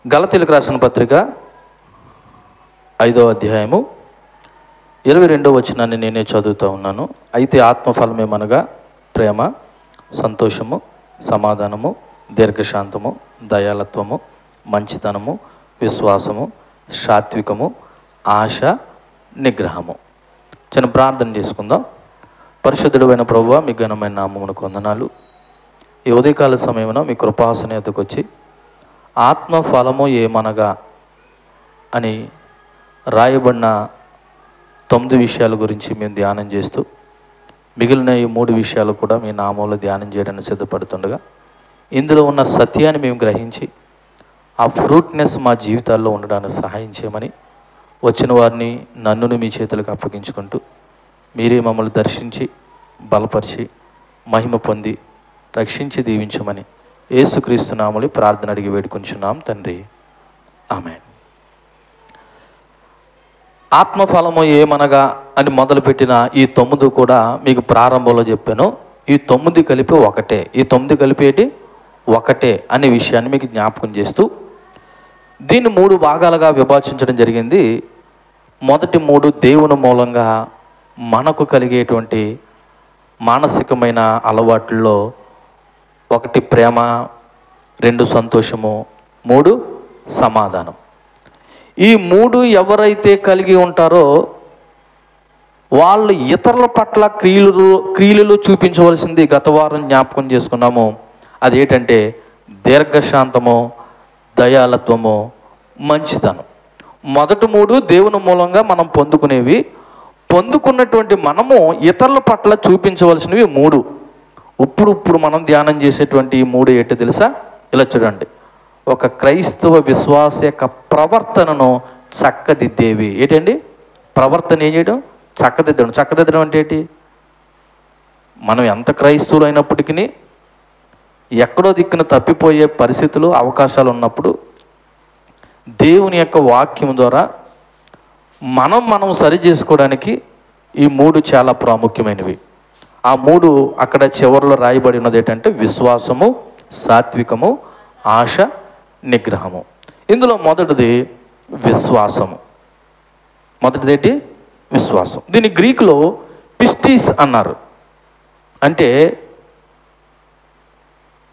గలతీయులకు రాసిన పత్రిక 5వ అధ్యాయము 22వ వచనాన్ని నేనే చదువుతూ ఉన్నాను. అయితే ఆత్మఫలమేమనగా ప్రేమ, సంతోషము, సమాధానము, దీర్ఘశాంతము, దయాళత్వము, మంచితనము, విశ్వాసము, సాత్వికము, ఆశ, నిగ్రహము. చిన్న ప్రార్థన చేసుకుందాం. పరిశుద్ధుడైన ప్రభువా, మీ ఘనమైన నామమునకు వందనాలు. ఈ ఉదయకాల సమయమున మీ కృపాసన ఎదుకు వచ్చి ఆత్మఫలము ఏమనగా అని రాయబడిన 9 విషయాల గురించి మేము ధ్యానం చేస్తూ మిగిలిన ఈ 3 విషయాలు కూడా మీ నామంలో ధ్యానం చేయడానికి సిద్ధపడుతుండగా ఇందులో ఉన్న సత్యాన్ని మేము గ్రహించి ఆ ఫ్రూట్నెస్ మా జీవితాల్లో ఉండడానికి సహాయం చేయమని వచ్చిన వారిని నన్నును మీ చేతులకు అప్పగించుకుంటూ మీరే మమ్మల్ని దర్శించి బలపరిచి మహిమ పొంది రక్షించి దీవించమని యేసుక్రీస్తు నామములో ప్రార్థన అడిగి వేడుకొంచున్నాం తండ్రి, ఆమేన్. ఆత్మఫలము ఏమనగా అని మొదలుపెట్టిన ఈ 9 కూడా మీకు ప్రారంభంలో చెప్పాను. ఈ 9 కలిపి ఒకటే, ఈ 9 కలిపేటి ఒకటే అనే విషయాన్ని మీకు జ్ఞాపకం చేస్తూ దీన్ని 3 భాగాలుగా విభజించడం జరిగింది. మొదటి 3 దేవుని మూలంగా మనకు కలిగేటువంటి మానసికమైన అలవాట్లలో 1 ప్రేమ, 2 సంతోషము, 3 సమాధానం. ఈ 3 ఎవరైతే కలిగి ఉంటారో వాళ్ళు ఇతరుల పట్ల క్రియలు చూపించవలసింది గత వారం జ్ఞాపకం చేసుకున్నాము. అదేంటంటే దీర్ఘశాంతము, దయాళత్వము, మంచితనం. మొదటి 3 దేవుని మూలంగా మనం పొందుకునేవి. పొందుకున్నటువంటి మనము ఇతరుల పట్ల చూపించవలసినవి 3. ఇప్పుడు మనం ధ్యానం చేసేటువంటి ఈ 3 ఏంటో తెలుసా? ఇలా చూడండి. ఒక క్రైస్తవ విశ్వాస యొక్క ప్రవర్తనను చక్కదిద్దేవి. ఏంటండి ప్రవర్తన? ఏం చేయడం? చక్కదిద్దడం. చక్కదిద్దడం అంటే ఏంటి? మనం ఎంత క్రైస్తవులు అయినప్పటికీ ఎక్కడో దిక్కున తప్పిపోయే పరిస్థితులు, అవకాశాలు ఉన్నప్పుడు దేవుని యొక్క వాక్యం ద్వారా మనం సరి చేసుకోవడానికి ఈ 3 చాలా ప్రాముఖ్యమైనవి. ఆ 3 అక్కడ చివరిలో రాయబడి ఉన్నది ఏంటంటే విశ్వాసము, సాత్వికము, ఆశ, నిగ్రహము. ఇందులో మొదటిది విశ్వాసము. మొదటిదేంటి? విశ్వాసం. దీన్ని గ్రీకులో పిస్టిస్ అన్నారు. అంటే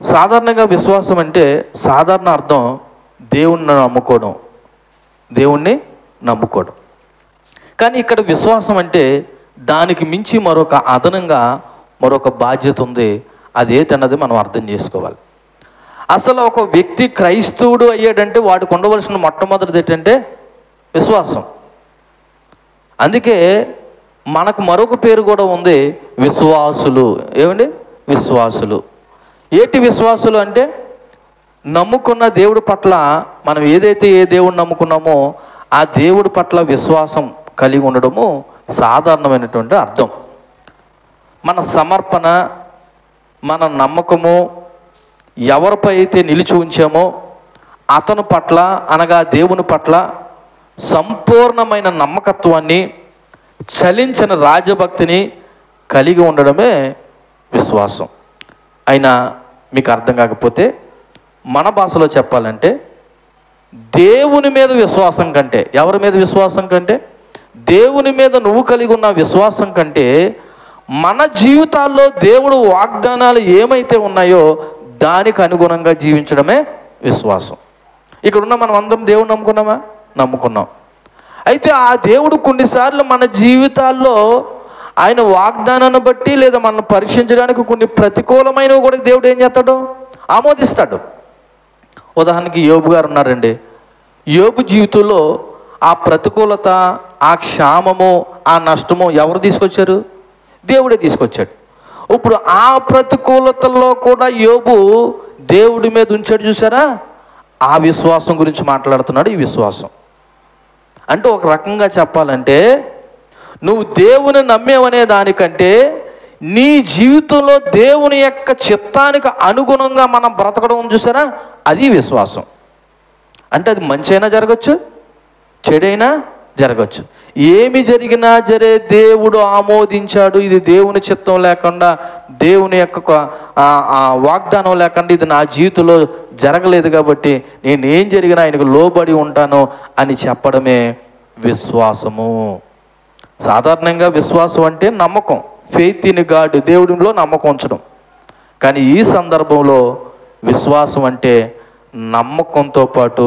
సాధారణంగా విశ్వాసం అంటే సాధారణ అర్థం దేవుణ్ణి నమ్ముకోవడం, దేవుణ్ణి నమ్ముకోవడం. కానీ ఇక్కడ విశ్వాసం అంటే దానికి మించి మరొక అదనంగా మరొక బాధ్యత ఉంది. అదేంటన్నది మనం అర్థం చేసుకోవాలి. అసలు ఒక వ్యక్తి క్రైస్తవుడు అయ్యాడంటే వాడికి ఉండవలసిన మొట్టమొదటిది ఏంటంటే విశ్వాసం. అందుకే మనకు మరొక పేరు కూడా ఉంది, విశ్వాసులు. ఏమండి? విశ్వాసులు. ఏంటి విశ్వాసులు అంటే నమ్ముకున్న దేవుడి పట్ల మనం ఏదైతే ఏ దేవుడు నమ్ముకున్నామో ఆ దేవుడి పట్ల విశ్వాసం కలిగి ఉండడము సాధారణమైనటువంటి అర్థం. మన సమర్పణ, మన నమ్మకము ఎవరిపై అయితే నిలిచి ఉంచామో అతని పట్ల అనగా దేవుని పట్ల సంపూర్ణమైన నమ్మకత్వాన్ని, చలించిన రాజభక్తిని కలిగి ఉండడమే విశ్వాసం. అయినా మీకు అర్థం కాకపోతే మన భాషలో చెప్పాలంటే దేవుని మీద విశ్వాసం కంటే, ఎవరి మీద విశ్వాసం కంటే? దేవుని మీద నువ్వు కలిగి ఉన్న విశ్వాసం కంటే మన జీవితాల్లో దేవుడు వాగ్దానాలు ఏమైతే ఉన్నాయో దానికి అనుగుణంగా జీవించడమే విశ్వాసం. ఇక్కడున్న మనం అందరం దేవుని నమ్ముకున్నామా? నమ్ముకున్నాం. అయితే ఆ దేవుడు కొన్నిసార్లు మన జీవితాల్లో ఆయన వాగ్దానాన్ని బట్టి లేదా మనల్ని పరీక్షించడానికి కొన్ని ప్రతికూలమైనవి కూడా దేవుడు ఏం చేస్తాడు? ఆమోదిస్తాడు. ఉదాహరణకి యోబు గారు ఉన్నారండి. యోబు జీవితంలో ఆ ప్రతికూలత, ఆ క్షామము, ఆ నష్టము ఎవరు తీసుకొచ్చారు? దేవుడే తీసుకొచ్చాడు. ఇప్పుడు ఆ ప్రతికూలతల్లో కూడా యోబు దేవుడి మీద ఉంచాడు. చూసారా? ఆ విశ్వాసం గురించి మాట్లాడుతున్నాడు. ఈ విశ్వాసం అంటే ఒక రకంగా చెప్పాలంటే నువ్వు దేవుని నమ్మేవనే దానికంటే నీ జీవితంలో దేవుని యొక్క చిత్తానికి అనుగుణంగా మనం బ్రతకడం చూసారా? అది విశ్వాసం. అంటే అది మంచి అయినా జరగచ్చు, చెడైనా జరగచ్చు. ఏమి జరిగినా సరే దేవుడు ఆమోదించాడు, ఇది దేవుని చిత్తం లేకుండా, దేవుని యొక్క వాగ్దానం లేకుండా ఇది నా జీవితంలో జరగలేదు కాబట్టి నేనేం జరిగినా ఆయనకు లోబడి ఉంటాను అని చెప్పడమే విశ్వాసము. సాధారణంగా విశ్వాసం అంటే నమ్మకం, ఫెయిత్ ఇన్ గాడ్, దేవుడిలో నమ్మకం ఉంచడం. కానీ ఈ సందర్భంలో విశ్వాసం అంటే నమ్మకంతో పాటు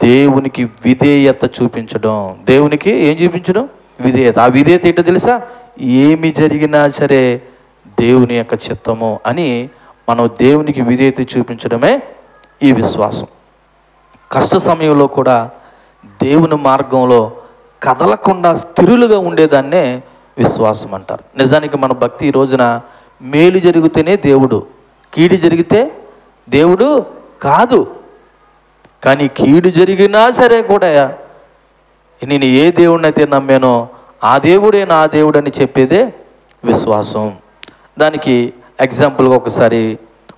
దేవునికి విధేయత చూపించడం. దేవునికి ఏం చూపించడం? విధేయత. ఆ విధేయత ఏంటో తెలుసా? ఏమి జరిగినా సరే దేవుని యొక్క చిత్తము అని మనం దేవునికి విధేయత చూపించడమే ఈ విశ్వాసం. కష్ట సమయంలో కూడా దేవుని మార్గంలో కదలకుండా స్థిరులుగా ఉండేదాన్నే విశ్వాసం అంటారు. నిజానికి మన భక్తి ఈ రోజున మేలు జరిగితేనే దేవుడు, కీడు జరిగితే దేవుడు కాదు. కానీ కీడు జరిగినా సరే కూడా నేను ఏ దేవుడిని అయితే నమ్మానో ఆ దేవుడే నా దేవుడు అని చెప్పేదే విశ్వాసం. దానికి ఎగ్జాంపుల్గా ఒకసారి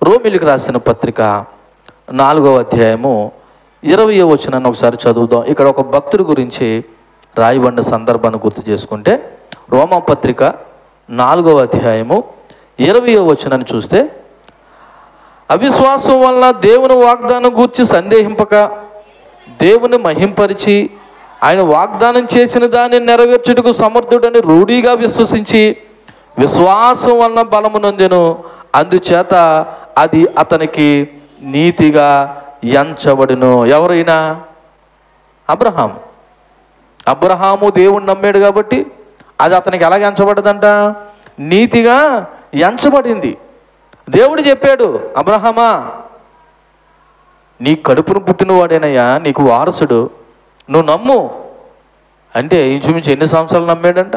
రోమిలికి రాసిన పత్రిక 4వ అధ్యాయము 20వ వచనాన్ని ఒకసారి చదువుదాం. ఇక్కడ ఒక భక్తుడి గురించి రాయబడిన సందర్భాన్ని గుర్తు చేసుకుంటే రోమా పత్రిక 4వ అధ్యాయము 20వ వచనాన్ని చూస్తే, అవిశ్వాసం వలన దేవుని వాగ్దానం గూర్చి సందేహింపక దేవుని మహింపరిచి ఆయన వాగ్దానం చేసిన దాన్ని నెరవేర్చుటకు సమర్థుడని రూఢిగా విశ్వసించి విశ్వాసం వలన బలము నొందెను, అందుచేత అది అతనికి నీతిగా ఎంచబడును. ఎవరైనా? అబ్రహాము దేవుణ్ణి నమ్మాడు కాబట్టి అది అతనికి ఎలాగ ఎంచబడ్డదంట? నీతిగా ఎంచబడింది. దేవుడు చెప్పాడు, అబ్రహామా నీ కడుపును పుట్టినవాడేనయ్యా నీకు వారసుడు, నువ్వు నమ్ము అంటే ఇంచుమించు ఎన్ని సంవత్సరాలు నమ్మాడంట?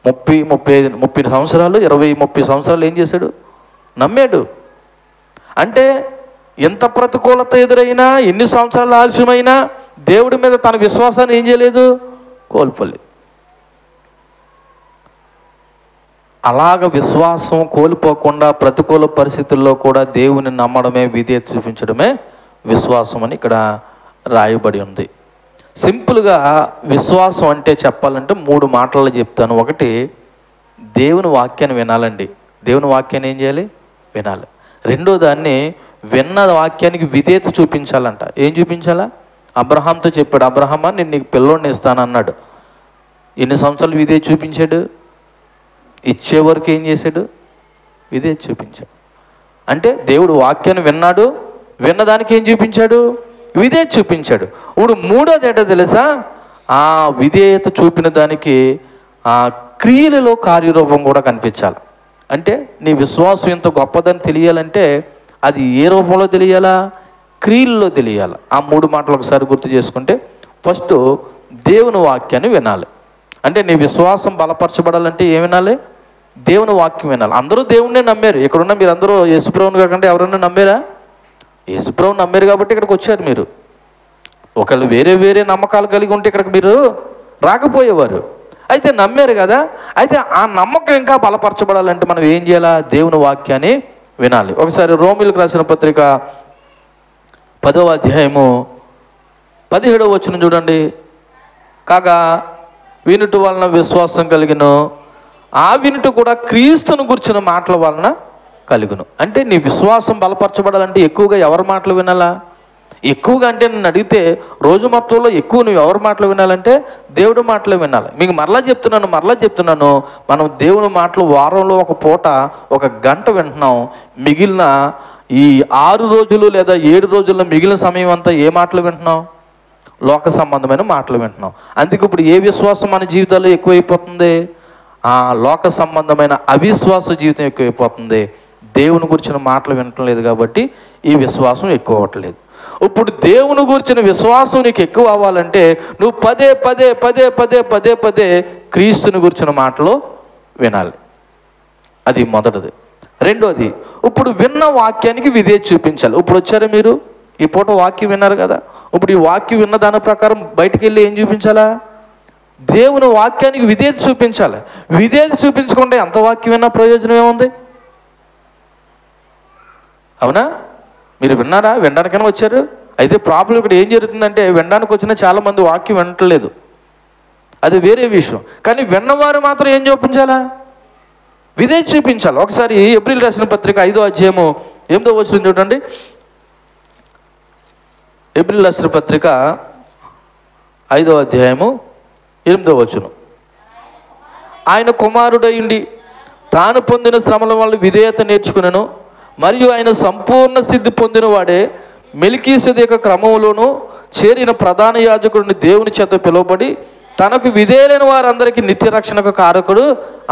30 సంవత్సరాలు, 20-30 సంవత్సరాలు ఏం చేశాడు? నమ్మాడు. అంటే ఎంత ప్రతికూలత ఎదురైనా, ఎన్ని సంవత్సరాలు ఆలస్యమైనా దేవుడి మీద తన విశ్వాసాన్ని ఏం చేయలేదు? కోల్పోలేదు. అలాగ విశ్వాసం కోల్పోకుండా ప్రతికూల పరిస్థితుల్లో కూడా దేవుని నమ్మడమే, విధేయత చూపించడమే విశ్వాసం అని ఇక్కడ రాయబడి ఉంది. సింపుల్గా విశ్వాసం అంటే చెప్పాలంటే 3 మాటలు చెప్తాను. ఒకటి, దేవుని వాక్యాన్ని వినాలండి. దేవుని వాక్యాన్ని ఏం చేయాలి? వినాలి. రెండో దాన్ని, విన్న వాక్యానికి విధేయత చూపించాలంట. ఏం చూపించాలా? అబ్రహాంతో చెప్పాడు, అబ్రహామా నేను నీకు పిల్లోడిని ఇస్తాను అన్నాడు. ఎన్ని సంవత్సరాలు విధేయత చూపించాడు? ఇచ్చే వరకు ఏం చేశాడు? విధేయత చూపించాడు. అంటే దేవుడు వాక్యాన్ని విన్నాడు, విన్నదానికి ఏం చూపించాడు? విధేయత చూపించాడు. ఇప్పుడు మూడోది ఏంటో తెలుసా? ఆ విధేయత చూపిన దానికి ఆ క్రియలలో కార్యరూపం కూడా కనిపించాలి. అంటే నీ విశ్వాసం ఎంత గొప్పదని తెలియాలంటే అది ఏ రూపంలో తెలియాలా? క్రియల్లో తెలియాలి. ఆ 3 మాటలు ఒకసారి గుర్తు చేసుకుంటే, ఫస్ట్ దేవుని వాక్యాన్ని వినాలి. అంటే నీ విశ్వాసం బలపరచబడాలంటే ఏం వినాలి? దేవుని వాక్యం వినాలి. అందరూ దేవుణ్ణే నమ్మారు. ఇక్కడున్న మీరు అందరూ యేసుప్రభుని కాకుండా ఎవరన్నా నమ్మారా? యేసుప్రభుని నమ్మారు కాబట్టి ఇక్కడికి వచ్చారు మీరు. ఒకళ్ళు వేరే నమ్మకాలు కలిగి ఉంటే ఇక్కడికి మీరు రాకపోయేవారు. అయితే నమ్మారు కదా. అయితే ఆ నమ్మకం ఇంకా బలపరచబడాలంటే మనం ఏం చేయాలా? దేవుని వాక్యాన్ని వినాలి. ఒకసారి రోమిలికి రాసిన పత్రిక 10వ అధ్యాయము 17వ వచనం చూడండి. కాగా వినుట వలన విశ్వాసం కలిగిను, ఆ వినుట కూడా క్రీస్తును గుర్చిన మాటల వలన కలుగును. అంటే నీ విశ్వాసం బలపరచబడాలంటే ఎక్కువగా ఎవరి మాటలు వినాలా? ఎక్కువగా అంటే నన్ను అడిగితే రోజు మొత్తంలో ఎక్కువ నువ్వు ఎవరి మాటలు వినాలంటే దేవుడి మాటలు వినాలి. మీకు మరలా చెప్తున్నాను, మనం దేవుని మాటలు వారంలో ఒక పూట 1 గంట వింటున్నాం. మిగిలిన ఈ 6 రోజులు లేదా 7 రోజుల్లో మిగిలిన సమయం అంతా ఏ మాటలు వింటున్నాం? లోక సంబంధమైన మాటలు వింటున్నాం. అందుకే ఇప్పుడు ఏ విశ్వాసం మన జీవితాల్లో ఎక్కువైపోతుంది? ఆ లోక సంబంధమైన అవిశ్వాస జీవితం ఎక్కువైపోతుంది. దేవుని గురించిన మాటలు వినటం లేదు కాబట్టి ఈ విశ్వాసం ఎక్కువ అవ్వట్లేదు. ఇప్పుడు దేవుని గురించిన విశ్వాసం నీకు ఎక్కువ అవ్వాలంటే నువ్వు పదే క్రీస్తుని గురించిన మాటలు వినాలి. అది మొదటిది. రెండోది, ఇప్పుడు విన్న వాక్యానికి విధేయత చూపించాలి. ఇప్పుడు వచ్చారా మీరు? ఈ పూట వాక్యం విన్నారు కదా. ఇప్పుడు ఈ వాక్యం విన్న దాని ప్రకారం బయటికి వెళ్ళి ఏం చూపించాలా? దేవుని వాక్యానికి విధేయత చూపించాలి. విధేయత చూపించకుండా ఎంత వాక్యం విన్నా ప్రయోజనం ఏముంది? అవునా? మీరు విన్నారా? వినడానికైనా వచ్చారు. అయితే ప్రాబ్లం ఇక్కడ ఏం జరుగుతుందంటే వినడానికి వచ్చిన చాలామంది వాక్యం వినట్లేదు, అది వేరే విషయం. కానీ విన్నవారు మాత్రం ఏం చూపించాలా? విధేయత చూపించాలి. ఒకసారి ఏప్రిల్ రాసిన పత్రిక 5వ అధ్యాయము 8వ వచనం చూడండి. ఏప్రిల్ రాసిన పత్రిక 5వ అధ్యాయము 8వ వచనం. ఆయన కుమారుడయుండి తాను పొందిన శ్రమల వల్ల విధేయత నేర్చుకునను, మరియు ఆయన సంపూర్ణ సిద్ధి పొందిన వాడే మెల్కీసెదెకు క్రమంలోనూ చేరిన ప్రధాన యాజకుడిని దేవుని చేత పిలువబడి తనకు విధేయులైన వారందరికీ నిత్య రక్షణకు కారకుడు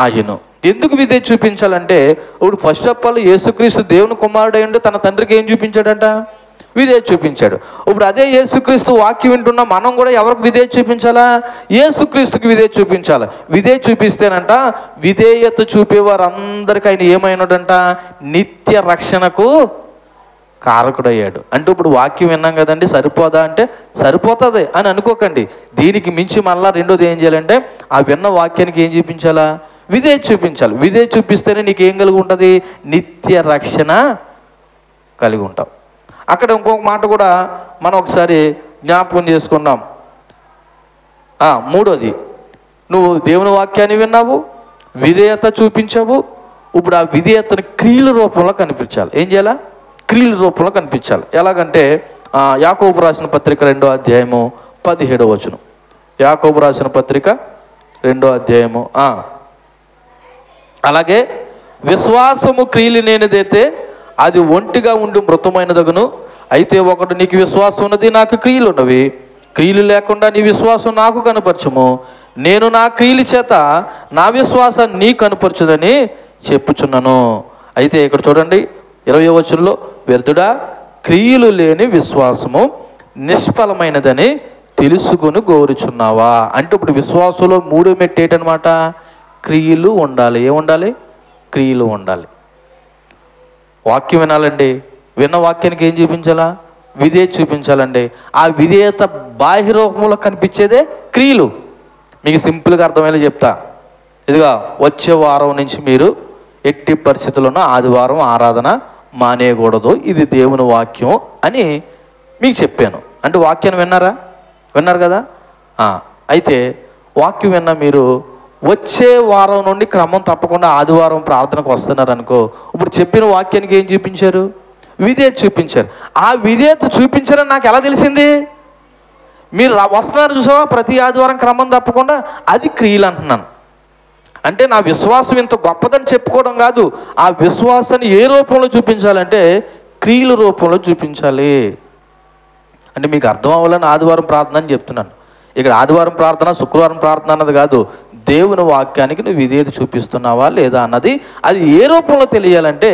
ఆయను. ఎందుకు విధేయత చూపించాలంటే, ఇప్పుడు ఫస్ట్ ఆఫ్ ఆల్ యేసుక్రీస్తు దేవుని కుమారుడై ఉండి తన తండ్రికి ఏం చూపించాడంట? విధేయత చూపించాడు. ఇప్పుడు అదే యేసుక్రీస్తు వాక్యం వింటున్నా మనం కూడా ఎవరికి విధేయత చూపించాలా? యేసుక్రీస్తుకి విధేయత చూపించాలి. విధేయత చూపిస్తేనంట విధేయత చూపేవారందరికీ ఆయన ఏమైనాడంట? నిత్య రక్షణకు కారకుడయ్యాడు. అంటే ఇప్పుడు వాక్యం విన్నాం కదండి, సరిపోదా అంటే సరిపోతుంది అని అనుకోకండి. దీనికి మించి మళ్ళా రెండోది ఏం చేయాలంటే ఆ విన్న వాక్యానికి ఏం చూపించాలా? విధేయత చూపించాలి. విధేయత చూపిస్తేనే నీకు ఏం కలిగి ఉంటుంది? నిత్య రక్షణ కలిగి ఉంటావు. అక్కడ ఇంకొక మాట కూడా మనం ఒకసారి జ్ఞాపకం చేసుకున్నాం. మూడోది, నువ్వు దేవుని వాక్యాన్ని విన్నావు, విధేయత చూపించావు. ఇప్పుడు ఆ విధేయతను క్రియల రూపంలో కనిపించాలి. ఏం చేయాలా? క్రియల రూపంలో కనిపించాలి. ఎలాగంటే యాకోబు రాసిన పత్రిక 2వ అధ్యాయము 17వ వచనం. యాకోబు రాసిన పత్రిక 2వ అధ్యాయము. అలాగే విశ్వాసము క్రియలు లేనిదైతే అది ఒంటిగా ఉండి మృతమైనదగును. అయితే ఒకటి, నీకు విశ్వాసం ఉన్నది, నాకు క్రియలు ఉన్నవి. క్రియలు లేకుండా నీ విశ్వాసం నాకు కనపరచుము. నేను నా క్రియల చేత నా విశ్వాసాన్ని నీ కనపరచుదని చెప్పుచున్నాను. అయితే ఇక్కడ చూడండి 20వ వచనంలో, వ్యర్థుడా, క్రియలు లేని విశ్వాసము నిష్ఫలమైనదని తెలుసుకుని గోరుచున్నావా అంటే ఇప్పుడు విశ్వాసంలో 3వ మెట్టు ఏంటనమాట? క్రియలు ఉండాలి. ఏముండాలి? క్రియలు ఉండాలి. వాక్యం వినాలండి, విన్న వాక్యానికి ఏం చూపించాలా? విధేయత చూపించాలండి. ఆ విధేయత బాహ్య రూపంలో కనిపించేదే క్రియలు. మీకు సింపుల్గా అర్థమయ్యేలా చెప్తా. ఇదిగా వచ్చే వారం నుంచి మీరు ఎట్టి పరిస్థితుల్లోనూ ఆదివారం ఆరాధన మానేయకూడదు, ఇది దేవుని వాక్యం అని మీకు చెప్పాను. అంటే వాక్యాన్ని విన్నారు కదా? అయితే వాక్యం విన్న మీరు వచ్చే వారం నుండి క్రమం తప్పకుండా ఆదివారం ప్రార్థనకు వస్తున్నారు అనుకో, ఇప్పుడు చెప్పిన వాక్యానికి ఏం చూపించారు? విధేయత చూపించారు. ఆ విధేయత చూపించారని నాకు ఎలా తెలిసింది? మీరు వస్తున్నారు చూసావా ప్రతి ఆదివారం క్రమం తప్పకుండా, అది క్రియలు అంటున్నాను. అంటే నా విశ్వాసం ఇంత గొప్పదని చెప్పుకోవడం కాదు, ఆ విశ్వాసాన్ని ఏ రూపంలో చూపించాలంటే క్రియల రూపంలో చూపించాలి. అంటే మీకు అర్థం అవ్వాలని ఆదివారం ప్రార్థన అని చెప్తున్నాను. ఇక్కడ ఆదివారం ప్రార్థన, శుక్రవారం ప్రార్థన అన్నది కాదు, దేవుని వాక్యానికి నువ్వు విధేయత చూపిస్తున్నావా లేదా అన్నది అది ఏ రూపంలో తెలియాలంటే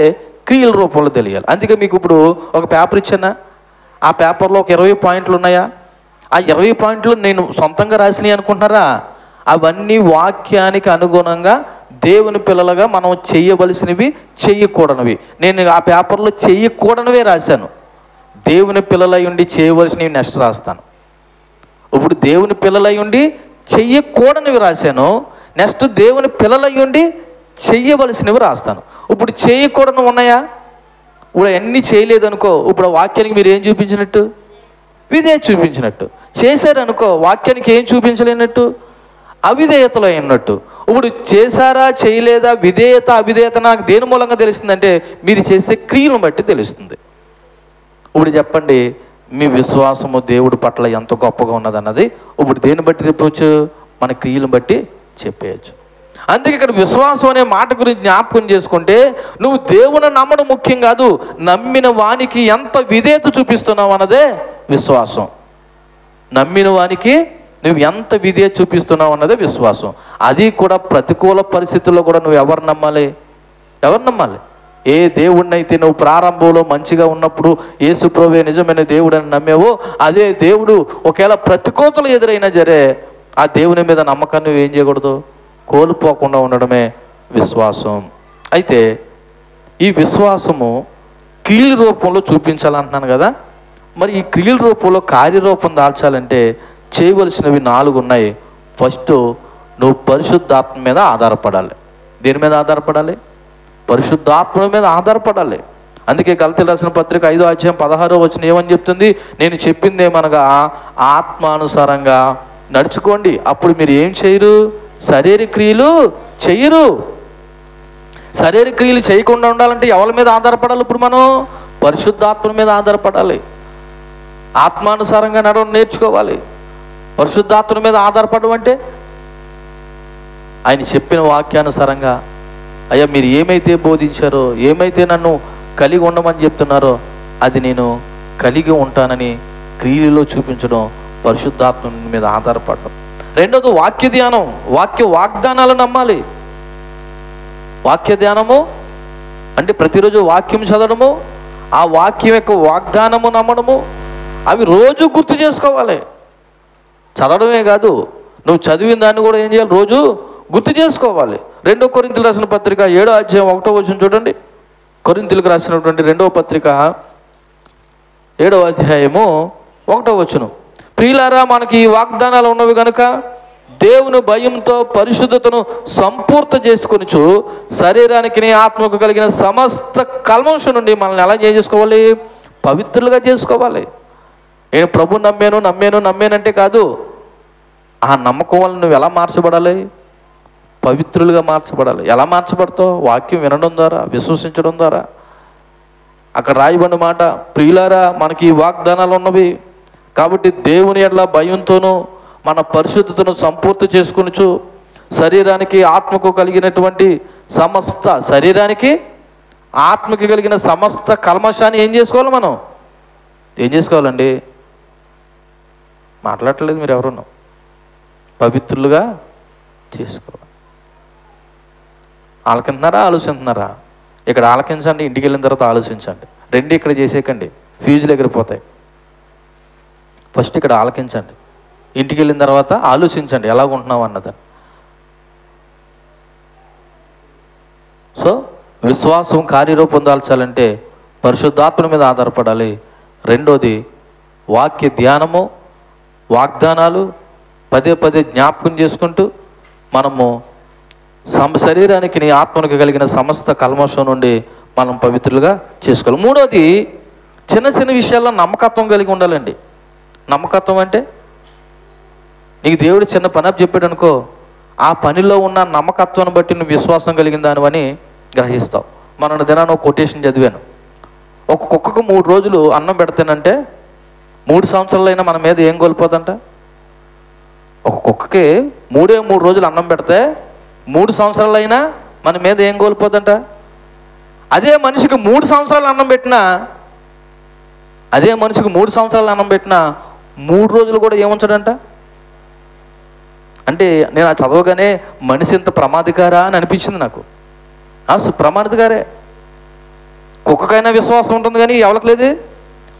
క్రియల రూపంలో తెలియాలి. అందుకే మీకు ఇప్పుడు ఒక పేపర్ ఇచ్చానా, ఆ పేపర్లో ఒక 20 పాయింట్లు ఉన్నాయా? ఆ 20 పాయింట్లు నేను సొంతంగా రాసినవి అనుకుంటున్నారా? అవన్నీ వాక్యానికి అనుగుణంగా దేవుని పిల్లలుగా మనం చెయ్యవలసినవి, చెయ్యకూడనివి. నేను ఆ పేపర్లో చెయ్యకూడనివే రాశాను. దేవుని పిల్లలై ఉండి చేయవలసినవి నెక్స్ట్ రాస్తాను. ఇప్పుడు దేవుని పిల్లలై ఉండి చెయ్యకూడనివి రాశాను, నెక్స్ట్ దేవుని పిల్లలై ఉండి చెయ్యవలసినవి రాస్తాను. ఇప్పుడు చేయకూడనివి ఉన్నాయా? ఇప్పుడు అన్నీ చేయలేదు అనుకో, ఇప్పుడు వాక్యానికి మీరు ఏం చూపించినట్టు? విధేయత చూపించినట్టు. చేశారనుకో, వాక్యానికి ఏం చూపించలేనట్టు? అవిధేయతలో అయినట్టు. ఇప్పుడు చేశారా చేయలేదా, విధేయత అవిధేయత నాకు దేని మూలంగా తెలుస్తుందంటే మీరు చేసే క్రియలను బట్టి తెలుస్తుంది. ఇప్పుడు చెప్పండి, మీ విశ్వాసము దేవుడి పట్ల ఎంత గొప్పగా ఉన్నదన్నది ఇప్పుడు దేన్ని బట్టి చెప్పవచ్చు? మన క్రియలను బట్టి చెప్పేయచ్చు. అందుకే ఇక్కడ విశ్వాసం అనే మాట గురించి జ్ఞాపకం చేసుకుంటే, నువ్వు దేవుని నమ్మడం ముఖ్యం కాదు, నమ్మిన వానికి ఎంత విధేయత చూపిస్తున్నావు అన్నదే విశ్వాసం. నమ్మిన వానికి నువ్వు ఎంత విధేయత చూపిస్తున్నావు అన్నదే విశ్వాసం. అది కూడా ప్రతికూల పరిస్థితుల్లో కూడా నువ్వు ఎవరు నమ్మాలి? ఏ దేవుడినైతే నువ్వు ప్రారంభంలో మంచిగా ఉన్నప్పుడు యేసు ప్రభువే నిజమైన దేవుడు అని నమ్మేవో, అదే దేవుడు ఒకవేళ ప్రతికూలతలు ఎదురైనా సరే ఆ దేవుని మీద నమ్మకాన్ని నువ్వు ఏం చేయకూడదు? కోల్పోకుండా ఉండడమే విశ్వాసం. అయితే ఈ విశ్వాసము క్రియల రూపంలో చూపించాలంటున్నాను కదా. మరి ఈ క్రియల రూపంలో కార్యరూపం దాల్చాలంటే చేయవలసినవి 4 ఉన్నాయి. ఫస్ట్, నువ్వు పరిశుద్ధాత్మ మీద ఆధారపడాలి. దేని మీద ఆధారపడాలి? పరిశుద్ధాత్మ మీద ఆధారపడాలి. అందుకే గలతీయులకు రాసిన పత్రిక 5వ అధ్యాయం 16వ వచనం ఏమని చెప్తుంది? నేను చెప్పిందేమనగా ఆత్మానుసారంగా నడుచుకోండి, అప్పుడు మీరు ఏం చేయరు? శరీర క్రియలు చెయ్యరు. శరీర క్రియలు చేయకుండా ఉండాలంటే ఎవరి మీద ఆధారపడాలి? ఇప్పుడు మనం పరిశుద్ధాత్మ మీద ఆధారపడాలి. ఆత్మానుసారంగా నడవడం నేర్చుకోవాలి. పరిశుద్ధాత్మ మీద ఆధారపడడం అంటే ఆయన చెప్పిన వాక్యానుసారంగా, అయ్యా మీరు ఏమైతే బోధించారో, ఏమైతే నన్ను కలిగి ఉండమని చెప్తున్నారో అది నేను కలిగి ఉంటానని క్రియలో చూపించడం, పరిశుద్ధాత్మ మీద ఆధారపడడం. రెండోది వాక్య ధ్యానం. వాగ్దానాలు నమ్మాలి. వాక్య ధ్యానము అంటే ప్రతిరోజు వాక్యం చదవడము, ఆ వాక్యం యొక్క వాగ్దానము నమ్మడము, అవి రోజు గుర్తు చేసుకోవాలి. చదవడమే కాదు, నువ్వు చదివిన దాన్ని కూడా ఏం చేయాలి? రోజు గుర్తు చేసుకోవాలి. 2 కొరింథీయులకు రాసిన పత్రిక 7వ అధ్యాయం 1వ వచనం చూడండి. కొరింథీయులకు రాసినటువంటి 2వ పత్రిక 7వ అధ్యాయము 1వ వచనం. ప్రియులారా, మనకి ఈ వాగ్దానాలు ఉన్నవి కనుక దేవుని భయంతో పరిశుద్ధతను సంపూర్తి చేసుకొనిచు శరీరానికి ఆత్మకు కలిగిన సమస్త కల్మషం నుండి మనల్ని ఎలా చేసుకోవాలి? పవిత్రులుగా చేసుకోవాలి. నేను ప్రభు నమ్మానంటే కాదు, ఆ నమ్మకం వల్ల నువ్వు ఎలా మార్చబడాలి? పవిత్రులుగా మార్చబడాలి. ఎలా మార్చబడతావు? వాక్యం వినడం ద్వారా, విశ్వసించడం ద్వారా. అక్కడ రాయబడిన మాట, ప్రియులారా మనకి ఈ వాగ్దానాలు ఉన్నవి కాబట్టి దేవుని ఎడల భయంతోనూ మన పరిశుద్ధతను సంపూర్తి చేసుకొనుచు శరీరానికి ఆత్మకు కలిగినటువంటి సమస్త, శరీరానికి ఆత్మకి కలిగిన సమస్త కల్మషాన్ని ఏం చేసుకోవాలి? మనం ఏం చేసుకోవాలండి? మాట్లాడట్లేదు మీరు ఎవరున్నా. పవిత్రులుగా చేసుకోవాలి. ఆలకింటున్నారా? ఆలోచిస్తున్నారా? ఇక్కడ ఆలకించండి, ఇంటికి వెళ్ళిన తర్వాత ఆలోచించండి. రెండు ఇక్కడ చేసేయకండి, ఫీజులు ఎగిరిపోతాయి. ఫస్ట్ ఇక్కడ ఆలకించండి, ఇంటికి వెళ్ళిన తర్వాత ఆలోచించండి ఎలాగుంటున్నావు అన్నదని. సో విశ్వాసం కార్యరూపం దాల్చాలంటే పరిశుద్ధాత్మ మీద ఆధారపడాలి. రెండోది వాక్య ధ్యానము, వాగ్దానాలు పదే పదే జ్ఞాపకం చేసుకుంటూ మనము శరీరానికి ఆత్మనికి కలిగిన సమస్త కల్మషం నుండి మనం పవిత్రులుగా చేసుకోవాలి. మూడోది చిన్న చిన్న విషయాల్లో నమ్మకత్వం కలిగి ఉండాలండి. నమ్మకత్వం అంటే నీకు దేవుడు చిన్న పని చెప్పాడు అనుకో, ఆ పనిలో ఉన్న నమ్మకత్వాన్ని బట్టి నువ్వు విశ్వాసం కలిగిన దానివని గ్రహిస్తావు. మన దినాన్ని ఒక కొటేషన్ చదివాను. ఒక కుక్కకు 3 రోజులు అన్నం పెడతానంటే 3 సంవత్సరాలైనా మన మీద ఏం కోల్పోదంట? ఒక కుక్కకి 3 రోజులు అన్నం పెడితే 3 సంవత్సరాలైనా మన మీద ఏం కోల్పోదంట? అదే మనిషికి 3 సంవత్సరాలు అన్నం పెట్టినా, 3 రోజులు కూడా ఏముంచడంట? అంటే నేను ఆ చదవగానే మనిషి ఇంత ప్రమాదకారా అని అనిపించింది నాకు. ప్రమాదకారే. కుక్కకైనా విశ్వాసం ఉంటుంది కానీ ఎవరికి లేదు?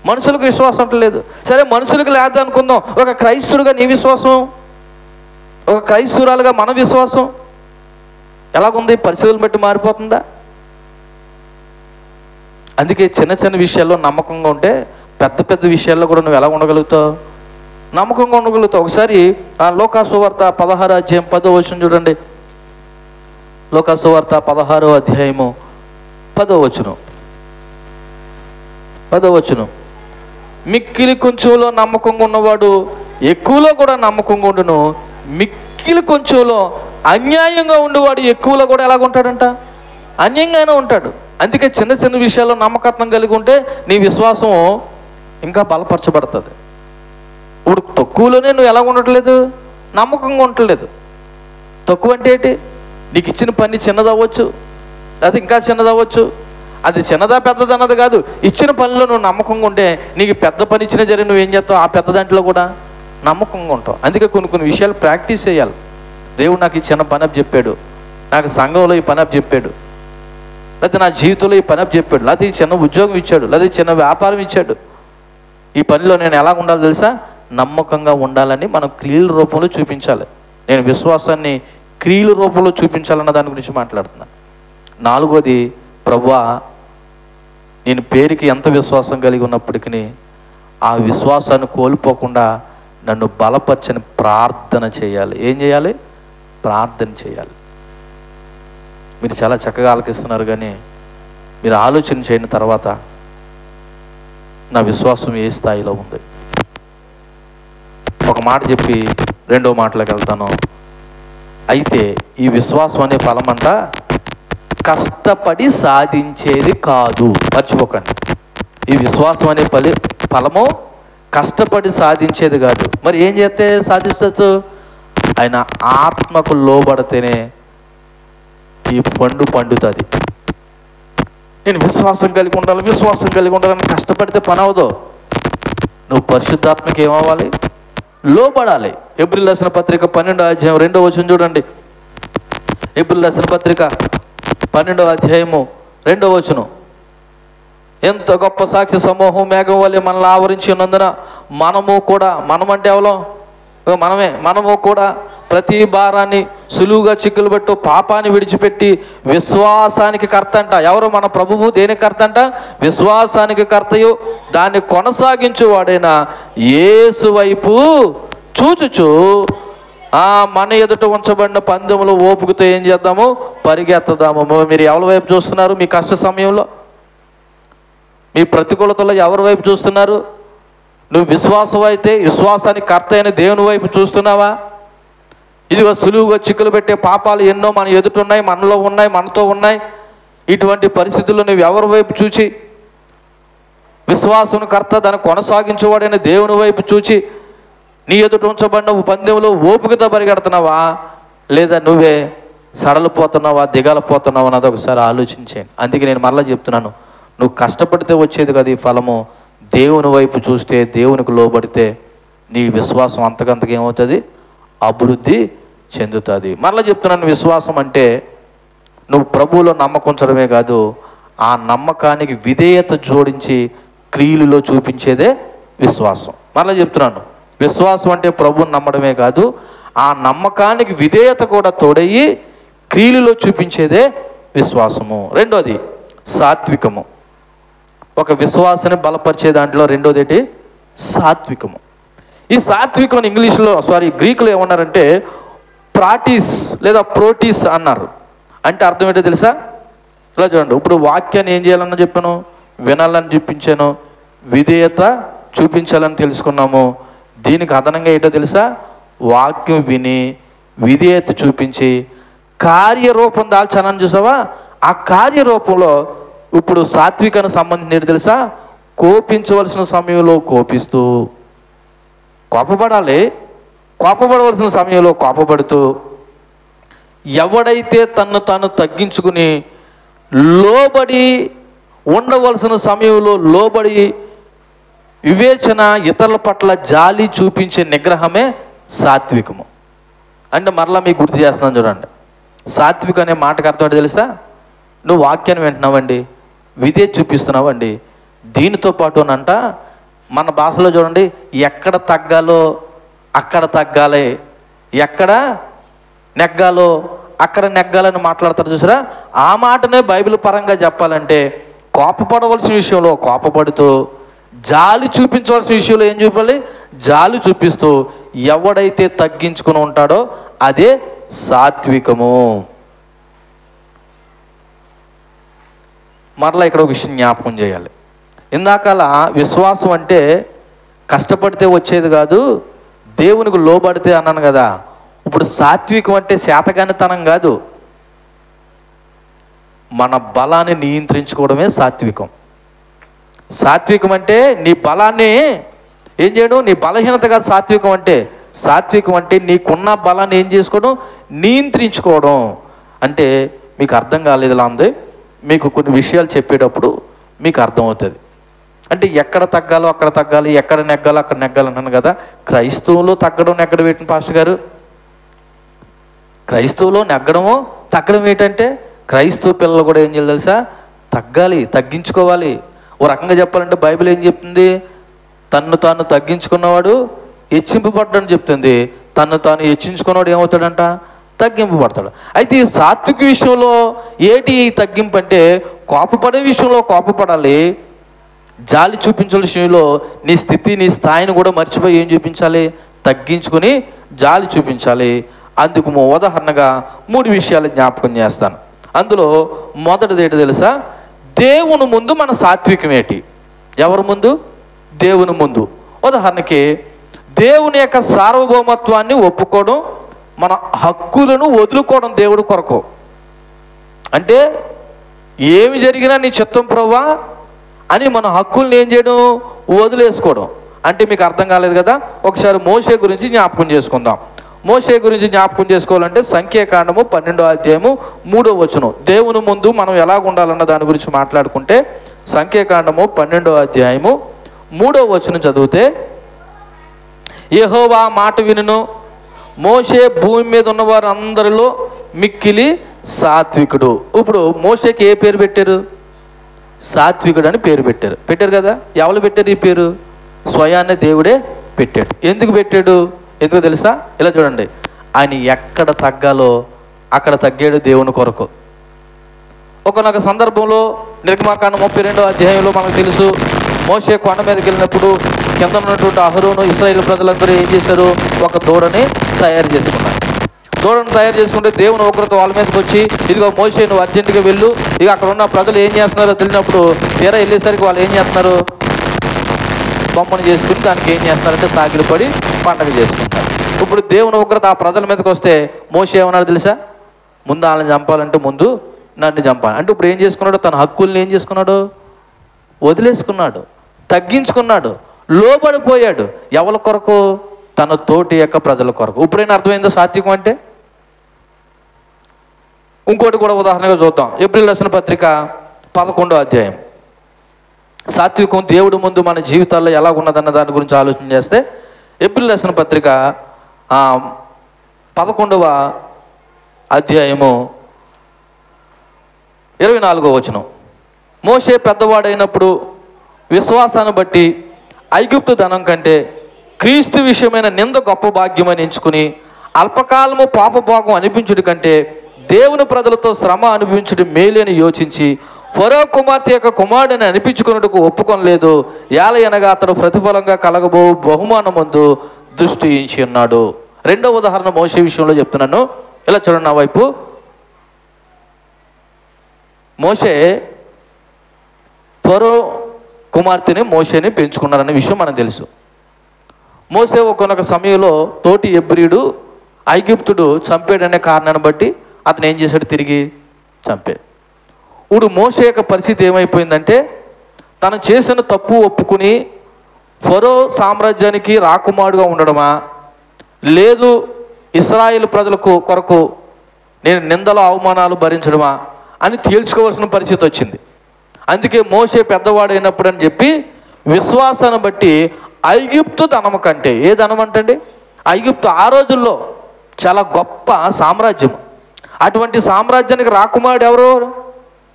మనుషులకు విశ్వాసం ఉండలేదు. సరే మనుషులకు లేదు అనుకుందాం, ఒక క్రైస్తవుడిగా నీ విశ్వాసం, ఒక క్రైస్తవురాలుగా మన విశ్వాసం ఎలాగుంది? పరిస్థితులను బట్టి మారిపోతుందా? అందుకే చిన్న చిన్న విషయాల్లో నమ్మకంగా ఉంటే పెద్ద పెద్ద విషయాల్లో కూడా నువ్వు ఎలా ఉండగలుగుతావు? నమ్మకంగా ఉండగలుగుతావు. ఒకసారి లూకా సువార్త 16వ అధ్యాయం 10వ వచనం చూడండి. లూకా సువార్త 16వ అధ్యాయము 10వ వచనం. మిక్కిలి కొంచెంలో నమ్మకంగా ఉన్నవాడు ఎక్కువలో కూడా నమ్మకంగా ఉండును, మిక్కిలి కొంచెంలో అన్యాయంగా ఉండేవాడు ఎక్కువలో కూడా ఎలాగుంటాడంట? అన్యాయంగానే ఉంటాడు. అందుకే చిన్న చిన్న విషయాల్లో నమ్మకత్వం కలిగి ఉంటే నీ విశ్వాసం ఇంకా బలపరచబడుతుంది. ఇప్పుడు తక్కువలోనే నువ్వు ఎలా ఉండట్లేదు? నమ్మకంగా ఉండట్లేదు. తక్కువ అంటే ఏంటి? నీకు ఇచ్చిన పని చిన్నదవ్వచ్చు, అది ఇంకా చిన్నదవ్వచ్చు. అది చిన్నదా పెద్దది అన్నది కాదు, ఇచ్చిన పనిలో నువ్వు నమ్మకంగా ఉంటే నీకు పెద్ద పని ఇచ్చినా జరిగి నువ్వేం చేస్తావు? ఆ పెద్ద దాంట్లో కూడా నమ్మకంగా ఉంటావు. అందుకే కొన్ని విషయాలు ప్రాక్టీస్ చేయాలి. దేవుడు నాకు ఈ చిన్న పని చెప్పాడు, నాకు సంఘంలో ఈ పని చెప్పాడు, లేకపోతే నా జీవితంలో ఈ పని చెప్పాడు, లేకపోతే ఈ చిన్న ఉద్యోగం ఇచ్చాడు, లేకపోతే చిన్న వ్యాపారం ఇచ్చాడు. ఈ పనిలో నేను ఎలా ఉండాలో తెలుసా? నమ్మకంగా ఉండాలని మనం క్రియల రూపంలో చూపించాలి. నేను విశ్వాసాన్ని క్రియల రూపంలో చూపించాలన్న దాని గురించి మాట్లాడుతున్నాను. 4వది, ప్రభువా నేను పేరుకి ఎంత విశ్వాసం కలిగి ఉన్నప్పటికీ ఆ విశ్వాసాన్ని కోల్పోకుండా నన్ను బలపరచని ప్రార్థన చేయాలి. ఏం చేయాలి? ప్రార్థన చేయాలి. మీరు చాలా చక్కగా ఆలకిస్తున్నారు కానీ మీరు ఆలోచన చేయని తర్వాత నా విశ్వాసం ఏ స్థాయిలో ఉంది? ఒక మాట చెప్పి రెండో మాటలోకి వెళ్తాను. అయితే ఈ విశ్వాసం అనే ఫలం అంట కష్టపడి సాధించేది కాదు, మర్చిపోకండి. ఈ విశ్వాసం అనే ఫలము కష్టపడి సాధించేది కాదు. మరి ఏం చేస్తే సాధించవచ్చు? ఆయన ఆత్మకు లోబడితేనే ఈ పండు పండుతుంది. నేను విశ్వాసం కలిగి ఉండాలని కష్టపడితే పని అవదు. నువ్వు పరిశుద్ధాత్మకి ఏమవ్వాలి? లోబడాలి. ఎబ్రిల్ రాసిన పత్రిక 12వ అధ్యాయం 2వ వచనం చూడండి. ఎబ్రిల్ రాసిన పత్రిక 12వ అధ్యాయము 2వ వచనం. ఎంత గొప్ప సాక్షి సమూహం మేఘం వల్లే మనల్ని ఆవరించి ఉన్నందున మనమంటే ఎవరో? మనము కూడా ప్రతి భారాన్ని సులువుగా చిక్కులు పెట్టు పాపాన్ని విడిచిపెట్టి విశ్వాసానికి కర్త అంట. ఎవరు? మన ప్రభువు. దేనికి కర్త అంట? విశ్వాసానికి కర్తయు దాన్ని కొనసాగించువాడైన యేసు వైపు చూచుచు మన ఎదుట ఉంచబడిన పందెములు ఓపుకుతో ఏం చేద్దాము? పరిగెత్తదాము. మీరు ఎవరి వైపు చూస్తున్నారు? మీ కష్ట సమయంలో, మీ ప్రతికూలతలో ఎవరి వైపు చూస్తున్నారు? నువ్వు విశ్వాసం అయితే విశ్వాసానికి కర్త అయిన దేవుని వైపు చూస్తున్నావా? ఇదిగో సులువుగా చిక్కులు పెట్టే పాపాలు ఎన్నో మన ఎదుట ఉన్నాయి, మనలో ఉన్నాయి, మనతో ఉన్నాయి. ఇటువంటి పరిస్థితుల్లో నువ్వు ఎవరి వైపు చూచి, విశ్వాసం కర్త దాన్ని కొనసాగించేవాడైన దేవుని వైపు చూచి నీ ఎదుట ఉంచబడిన పందెంలో ఓపికతో పరిగెడుతున్నావా, లేదా నువ్వే సడలిపోతున్నావా, దిగాలిపోతున్నావా అన్నది ఒకసారి ఆలోచించేయండి. అందుకే నేను మరలా చెప్తున్నాను, నువ్వు కష్టపడితే వచ్చేది కదా ఈ ఫలము. దేవుని వైపు చూస్తే, దేవునికి లోబడితే నీ విశ్వాసం అంతకంతగా ఏమవుతుంది? అభివృద్ధి చెందుతుంది. మరలా చెప్తున్నాను, విశ్వాసం అంటే నువ్వు ప్రభువులో నమ్మకం ఉంచడమే కాదు, ఆ నమ్మకానికి విధేయత జోడించి క్రియలలో చూపించేదే విశ్వాసం. మరలా చెప్తున్నాను, విశ్వాసం అంటే ప్రభువుని నమ్మడమే కాదు, ఆ నమ్మకానికి విధేయత కూడా తోడయ్యి క్రియలలో చూపించేదే విశ్వాసము. రెండోది సాత్వికము. ఒక విశ్వాసాన్ని బలపరిచే దాంట్లో రెండోది ఏంటి? సాత్వికము. ఈ సాత్వికం గ్రీకులో ఏమన్నారంటే ప్రాటీస్ లేదా ప్రోటీస్ అన్నారు. అంటే అర్థం ఏంటో తెలుసా? ఇలా చూడండి, ఇప్పుడు వాక్యాన్ని ఏం చేయాలన్నా చెప్పాను, వినాలని చూపించాను, విధేయత చూపించాలని తెలుసుకున్నాము. దీనికి అదనంగా ఏంటో తెలుసా? వాక్యం విని విధేయత చూపించి కార్యరూపం దాల్చానని చూసావా? ఆ కార్యరూపంలో ఇప్పుడు సాత్వికానికి సంబంధించి ఏంటి తెలుసా? కోపించవలసిన సమయంలో కోపిస్తూ, కోపపడవలసిన సమయంలో కోపపడుతూ, ఎవడైతే తన్ను తాను తగ్గించుకుని లోబడి ఉండవలసిన సమయంలో లోబడి వివేచన, ఇతరుల పట్ల జాలి చూపించే నిగ్రహమే సాత్వికము. అంటే మరలా మీకు గుర్తు చేస్తున్నాను చూడండి, సాత్విక అనే మాటకు అర్థం ఏంటో తెలుసా? నువ్వు వాక్యాన్ని వింటున్నావండి, విధేయత చూపిస్తున్నావండి, దీనితో పాటునంట మన భాషలో చూడండి, ఎక్కడ తగ్గాలో అక్కడ తగ్గాలి, ఎక్కడ నెగ్గాలో అక్కడ నెగ్గాలని మాట్లాడతారు చూసారా? ఆ మాటనే బైబిల్ పరంగా చెప్పాలంటే కోపపడవలసిన విషయంలో కోపపడుతూ, జాలి చూపించవలసిన విషయంలో ఏం చూపాలి? జాలి చూపిస్తూ ఎవడైతే తగ్గించుకుని ఉంటాడో అదే సాత్వికము. మరలా ఇక్కడ ఒక విషయం జ్ఞాపకం చేయాలి. ఇందాకల విశ్వాసం అంటే కష్టపడితే వచ్చేది కాదు, దేవునికి లోబడితే అన్నాను కదా. ఇప్పుడు సాత్వికం అంటే శాతగానితనం కాదు, మన బలాన్ని నియంత్రించుకోవడమే సాత్వికం. సాత్వికం అంటే నీ బలాన్ని ఏం చేయడం? నీ బలహీనత కాదు సాత్వికం అంటే. సాత్వికం అంటే నీకున్న బలాన్ని ఏం చేసుకోవడం? నియంత్రించుకోవడం. అంటే మీకు అర్థం కాలేదు ఇలా ఉంది, మీకు కొన్ని విషయాలు చెప్పేటప్పుడు మీకు అర్థమవుతుంది. అంటే ఎక్కడ తగ్గాలో అక్కడ తగ్గాలి, ఎక్కడ నెగ్గాలో అక్కడ నెగ్గాలి అన్నాను కదా. క్రైస్తవులో తగ్గడం నెగ్గడం ఏంటి పాస్టర్ గారు? క్రైస్తవులో నెగ్గడము తగ్గడం ఏంటంటే, క్రైస్తవ పిల్లలు కూడా ఏం చేయాలి తెలుసా? తగ్గాలి, తగ్గించుకోవాలి. ఓ రకంగా చెప్పాలంటే బైబిల్ ఏం చెప్తుంది? తన్ను తాను తగ్గించుకున్నవాడు హెచ్చింపబడ్డాడని చెప్తుంది. తన్ను తాను హెచ్చించుకున్నవాడు ఏమవుతాడంట? తగ్గింపబడతాడు. అయితే ఈ సాత్విక విషయంలో ఏటి తగ్గింపు అంటే, కోపపడే విషయంలో కోపపడాలి, జాలి చూపించాల్సిన విషయంలో నీ స్థితి నీ స్థాయిని కూడా మర్చిపోయి ఏం చూపించాలి? తగ్గించుకొని జాలి చూపించాలి. అందుకు ఉదాహరణగా 3 విషయాలు జ్ఞాపకం చేస్తాను. అందులో మొదటిది ఏంటో తెలుసా? దేవుని ముందు మన సాత్వికం ఏంటి? ఎవరి ముందు? దేవుని ముందు. ఉదాహరణకి దేవుని యొక్క సార్వభౌమత్వాన్ని ఒప్పుకోవడం, మన హక్కులను వదులుకోవడం దేవుడి కొరకు. అంటే ఏమి జరిగినా నీ చిత్తం ప్రభువా అని మన హక్కుల్ని ఏం చేయడం? వదిలేసుకోవడం. అంటే మీకు అర్థం కాలేదు కదా, ఒకసారి మోషే గురించి జ్ఞాపకం చేసుకుందాం. మోషే గురించి జ్ఞాపకం చేసుకోవాలంటే సంఖ్యాకాండము 12వ అధ్యాయము 3వ వచనం. దేవుని ముందు మనం ఎలాగ ఉండాలన్న దాని గురించి మాట్లాడుకుంటే సంఖ్యాకాండము 12వ అధ్యాయము 3వ వచనం చదివితే, యెహోవా మాట వినును, మోషే భూమి మీద ఉన్నవారు అందరిలో మిక్కిలి సాత్వికుడు. ఇప్పుడు మోషేకి ఏ పేరు పెట్టారు? సాత్వికుడు అని పేరు పెట్టారు. పెట్టారు కదా. ఎవరు పెట్టారు ఈ పేరు? స్వయాన్ని దేవుడే పెట్టాడు. ఎందుకు పెట్టాడు? ఎందుకో తెలుసా? ఇలా చూడండి, ఆయన ఎక్కడ తగ్గాలో అక్కడ తగ్గాడు దేవుని కొరకు. ఒకనొక సందర్భంలో నిర్గమాకాండం 32వ అధ్యాయంలో మనకు తెలుసు, మోషే కొండ మీదకి వెళ్ళినప్పుడు కింద ఉన్నటువంటి అహరోను ఇశ్రాయేలు ప్రజలందరూ ఏం చేశారు? ఒక దూడని తయారు చేసుకున్నారు. దూడను తయారు చేసుకుంటే దేవుని ఉగ్రత వాళ్ళ మీదకి వచ్చి, ఇదిగో మోషే నువ్వు అర్జెంటుగా వెళ్ళు, ఇక అక్కడ ఉన్న ప్రజలు ఏం చేస్తున్నారో తెలియనప్పుడు తీరా వెళ్ళేసరికి వాళ్ళు ఏం చేస్తున్నారు? బొమ్మను చేసుకుని దానికి ఏం చేస్తున్నారంటే సాగిలు పడి పండగ చేసుకుంటారు. ఇప్పుడు దేవుని ఉగ్రత ఆ ప్రజల మీదకి వస్తే మోషే ఏమన్నాడు తెలుసా? ముందు వాళ్ళని చంపాలంటే ముందు నన్ను చంపాలి అంటే. ఇప్పుడు ఏం చేసుకున్నాడు? తన హక్కుల్ని ఏం చేసుకున్నాడు? వదిలేసుకున్నాడు, తగ్గించుకున్నాడు, లోబడిపోయాడు. ఎవరి కొరకు? తన తోటి యొక్క ప్రజల కొరకు. ఇప్పుడైనా అర్థమైందో సాత్వికం అంటే? ఇంకోటి కూడా ఉదాహరణగా చూద్దాం. ఏప్రిల్ రాసిన పత్రిక 11వ అధ్యాయం. సాత్వికం దేవుడి ముందు మన జీవితాల్లో ఎలా ఉన్నదన్న దాని గురించి ఆలోచన చేస్తే, ఏప్రిల్ రాసిన పత్రిక 11వ అధ్యాయము 24వ వచనం. మోషే పెద్దవాడైనప్పుడు విశ్వాసాన్ని బట్టి ఐగుప్తు ధనం కంటే క్రీస్తు విషయమైన నింద గొప్ప భాగ్యమని ఎంచుకుని అల్పకాలము పాపభోగం అనిపించుడి కంటే దేవుని ప్రజలతో శ్రమ అనిపించుడి మేలని యోచించి ఫరో కుమార్తె యొక్క కుమారుడిని అనిపించుకున్నట్టుకు ఒప్పుకొనలేదు. ఏలయనగా అతడు ప్రతిఫలంగా కలగబో బహుమానం ముందు దృష్టి ఉంచి ఉన్నాడు. రెండవ ఉదాహరణ మోషే విషయంలో చెప్తున్నాను. ఇలా చూడండి నా వైపు. మోషే ఫరో కుమార్తెని మోషేని పెంచుకున్నారనే విషయం మనకు తెలుసు. మోషే ఒకనొక సమయంలో తోటి ఎబ్రీయుడు ఐగుప్తుడు చంపాడనే కారణాన్ని బట్టి అతను ఏం చేశాడు? తిరిగి చంపాడు. ఇప్పుడు మోషే యొక్క పరిస్థితి ఏమైపోయిందంటే, తను చేసిన తప్పు ఒప్పుకుని ఫరో సామ్రాజ్యానికి రాకుమారుడుగా ఉండడమా, లేదు ఇశ్రాయేలు ప్రజలకు కొరకు నేను నిందలు అవమానాలు భరించడమా అని తేల్చుకోవాల్సిన పరిస్థితి వచ్చింది. అందుకే మోషే పెద్దవాడైనప్పుడు అని చెప్పి విశ్వాసాన్ని బట్టి ఐగుప్తు ధనము కంటే, ఏ ధనం అంటండి? ఐగుప్తు ఆ రోజుల్లో చాలా గొప్ప సామ్రాజ్యం. అటువంటి సామ్రాజ్యానికి రాకుమారుడు ఎవరు?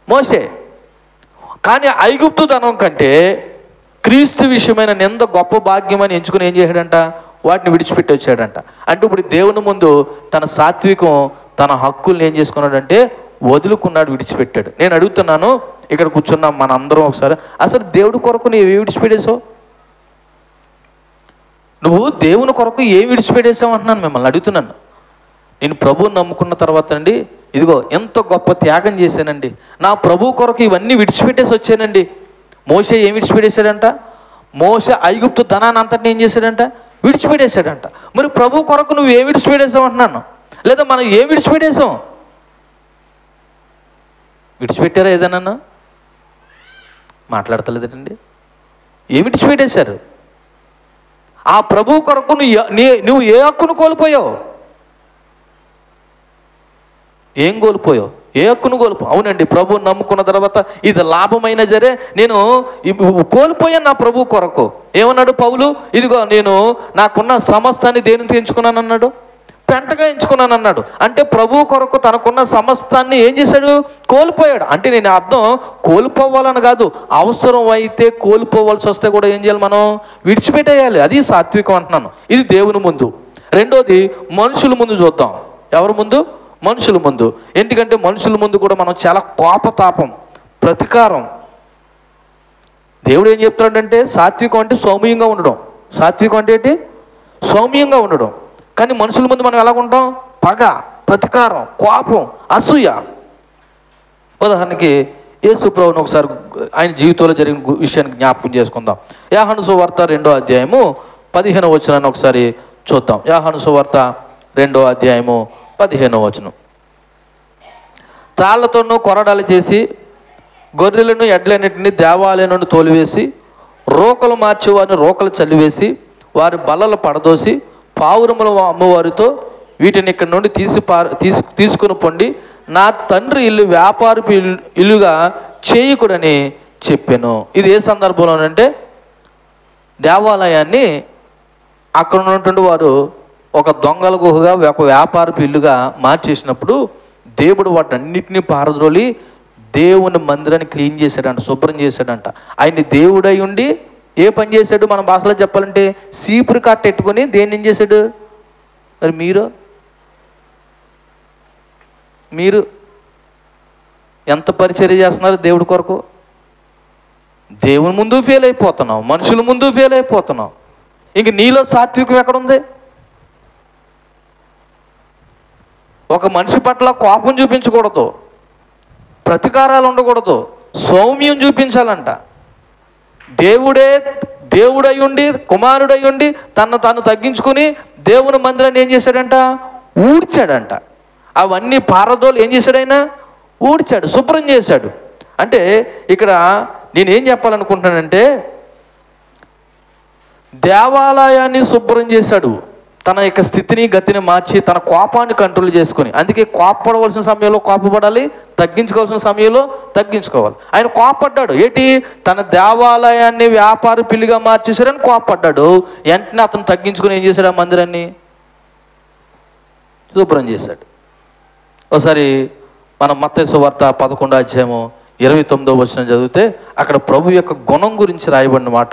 మోషే. కానీ ఐగుప్తు ధనం కంటే క్రీస్తు విషయమైన నింద గొప్ప భాగ్యం అని ఎంచుకుని ఏం చేశాడంట? వాటిని విడిచిపెట్టి వచ్చాడంట. అంటే ఇప్పుడు దేవుని ముందు తన సాత్వికం, తన హక్కుల్ని ఏం చేసుకున్నాడంటే వదులుకున్నాడు, విడిచిపెట్టాడు. నేను అడుగుతున్నాను, ఇక్కడ కూర్చున్నాం మన అందరం ఒకసారి, అసలు దేవుడి కొరకు నువ్వు ఏమి విడిచిపెట్టేసావు? నువ్వు దేవుని కొరకు ఏమి విడిచిపెట్టేసావు అంటున్నాను, మిమ్మల్ని అడుగుతున్నాను. నేను ప్రభువుని నమ్ముకున్న తర్వాత అండి, ఇదిగో ఎంత గొప్ప త్యాగం చేశానండి, నా ప్రభు కొరకు ఇవన్నీ విడిచిపెట్టేసి వచ్చానండి. మోషే ఏం విడిచిపెట్టేశాడంట? మోషే ఐగుప్తు ధనాన్ని అంతటిని ఏం చేశాడంట? విడిచిపెట్టేశాడంట. మరి ప్రభు కొరకు నువ్వు ఏం విడిచిపెట్టేసావు అంటున్నాను, లేదా మనం ఏం విడిచిపెట్టేసాం? విడిచిపెట్టారా? ఏదన్నా మాట్లాడతలేదండి. ఏం విడిచిపెట్టేశారు? ఆ ప్రభు కొరకు నువ్వు ఏ హక్కును కోల్పోయావు? ఏం కోల్పోయావు? ఏ హక్కును కోల్పోయావు? అవునండి, ప్రభువుని నమ్ముకున్న తర్వాత ఇది లాభమైన జరే నేను కోల్పోయాను నా ప్రభు కొరకు. ఏమన్నాడు పౌలు? ఇదిగో నేను నాకున్న సమస్తాన్ని దేనితో ఎంచుకున్నాను అన్నాడు? పెంటగా ఎంచుకున్నాను అన్నాడు. అంటే ప్రభు కొరకు తనకున్న సమస్తాన్ని ఏం చేశాడు? కోల్పోయాడు. అంటే నేను అర్థం కోల్పోవాలని కాదు, అవసరం అయితే కోల్పోవాల్సి వస్తే కూడా ఏం చేయాలి? మనం విడిచిపెట్టేయాలి. అది సాత్వికం అంటున్నాను. ఇది దేవుని ముందు. రెండోది మనుషుల ముందు చూద్దాం. ఎవరి ముందు? మనుషుల ముందు. ఎందుకంటే మనుషుల ముందు కూడా మనం చాలా కోపతాపం, ప్రతీకారం. దేవుడు ఏం చెప్తున్నాడంటే సాత్వికం అంటే సౌమ్యంగా ఉండడం. సాత్వికం అంటే ఏంటి? సౌమ్యంగా ఉండడం. కానీ మనుషుల ముందు మనం ఎలాగుంటాం? పగ, ప్రతీకారం, కోపం, అసూయ. ఉదాహరణకి యేసు ప్రభువుని ఒకసారి ఆయన జీవితంలో జరిగిన విషయాన్ని జ్ఞాపకం చేసుకుందాం. యోహాను సువార్త 2వ అధ్యాయము 15వ వచనాన్ని ఒకసారి చూద్దాం. యోహాను సువార్త 2వ అధ్యాయము 15వ వచనం. తాళ్లతోనూ కొరడాలు చేసి గొర్రెలను ఎడ్లన్నింటినీ దేవాలయం నుండి తోలివేసి రోకలు మార్చి వారిని రోకలు చల్లివేసి వారి బల్లలు పడదోసి పావురములు అమ్మవారితో వీటిని ఇక్కడి నుండి తీసుకుని పొండి నా తండ్రి ఇల్లు వ్యాపారపు ఇల్లుగా చేయకూడని చెప్పాను. ఇది ఏ సందర్భంలోనంటే దేవాలయాన్ని అక్కడ ఉన్నటువంటి వారు ఒక దొంగల గుహగా ఒక వ్యాపారపు ఇల్లుగా మార్చేసినప్పుడు దేవుడు వాటన్నిటినీ పారద్రోలి దేవుని మందిరాన్ని క్లీన్ చేశాడంట, శుభ్రం చేశాడంట. ఆయన్ని దేవుడై ఉండి ఏ పని చేశాడు? మన భాషలో చెప్పాలంటే సీపురు కట్ట ఎట్టుకొని దేన్ని ఏం చేశాడు? మరి మీరు ఎంత పరిచర్య చేస్తున్నారు దేవుడి కొరకు? దేవుని ముందు ఫెయిల్ అయిపోతున్నావు, మనుషుల ముందు ఫెయిల్ అయిపోతున్నావు. ఇంక నీలో సాత్వికం ఎక్కడుంది? ఒక మనిషి పట్ల కోపం చూపించకూడదు, ప్రతీకారాలు ఉండకూడదు, సౌమ్యం చూపించాలంట. దేవుడై ఉండి కుమారుడై ఉండి తను తగ్గించుకుని దేవుని మందిరాన్ని ఏం చేశాడంట? ఊడ్చాడంట. అవన్నీ పారదోలు ఏం చేశాడు? ఆయన ఊడ్చాడు, శుభ్రం చేశాడు. అంటే ఇక్కడ నేనేం చెప్పాలనుకుంటున్నానంటే దేవాలయాన్ని శుభ్రం చేశాడు, తన యొక్క స్థితిని గతిని మార్చి తన కోపాన్ని కంట్రోల్ చేసుకొని. అందుకే కోపపడవలసిన సమయంలో కోపపడాలి, తగ్గించుకోవాల్సిన సమయంలో తగ్గించుకోవాలి. ఆయన కోపపడ్డాడు. ఏంటి? తన దేవాలయాన్ని వ్యాపార పిల్లిగా మార్చేశాడని కోపపడ్డాడు. వెంటనే అతను తగ్గించుకొని ఏం చేశాడు? ఆ మందిరాన్ని శుభ్రం చేశాడు. ఒకసారి మనం మత్తయి సువార్త 11వ అధ్యాయము 29వ వచనం చదివితే అక్కడ ప్రభు యొక్క గుణం గురించి రాయబడిన మాట.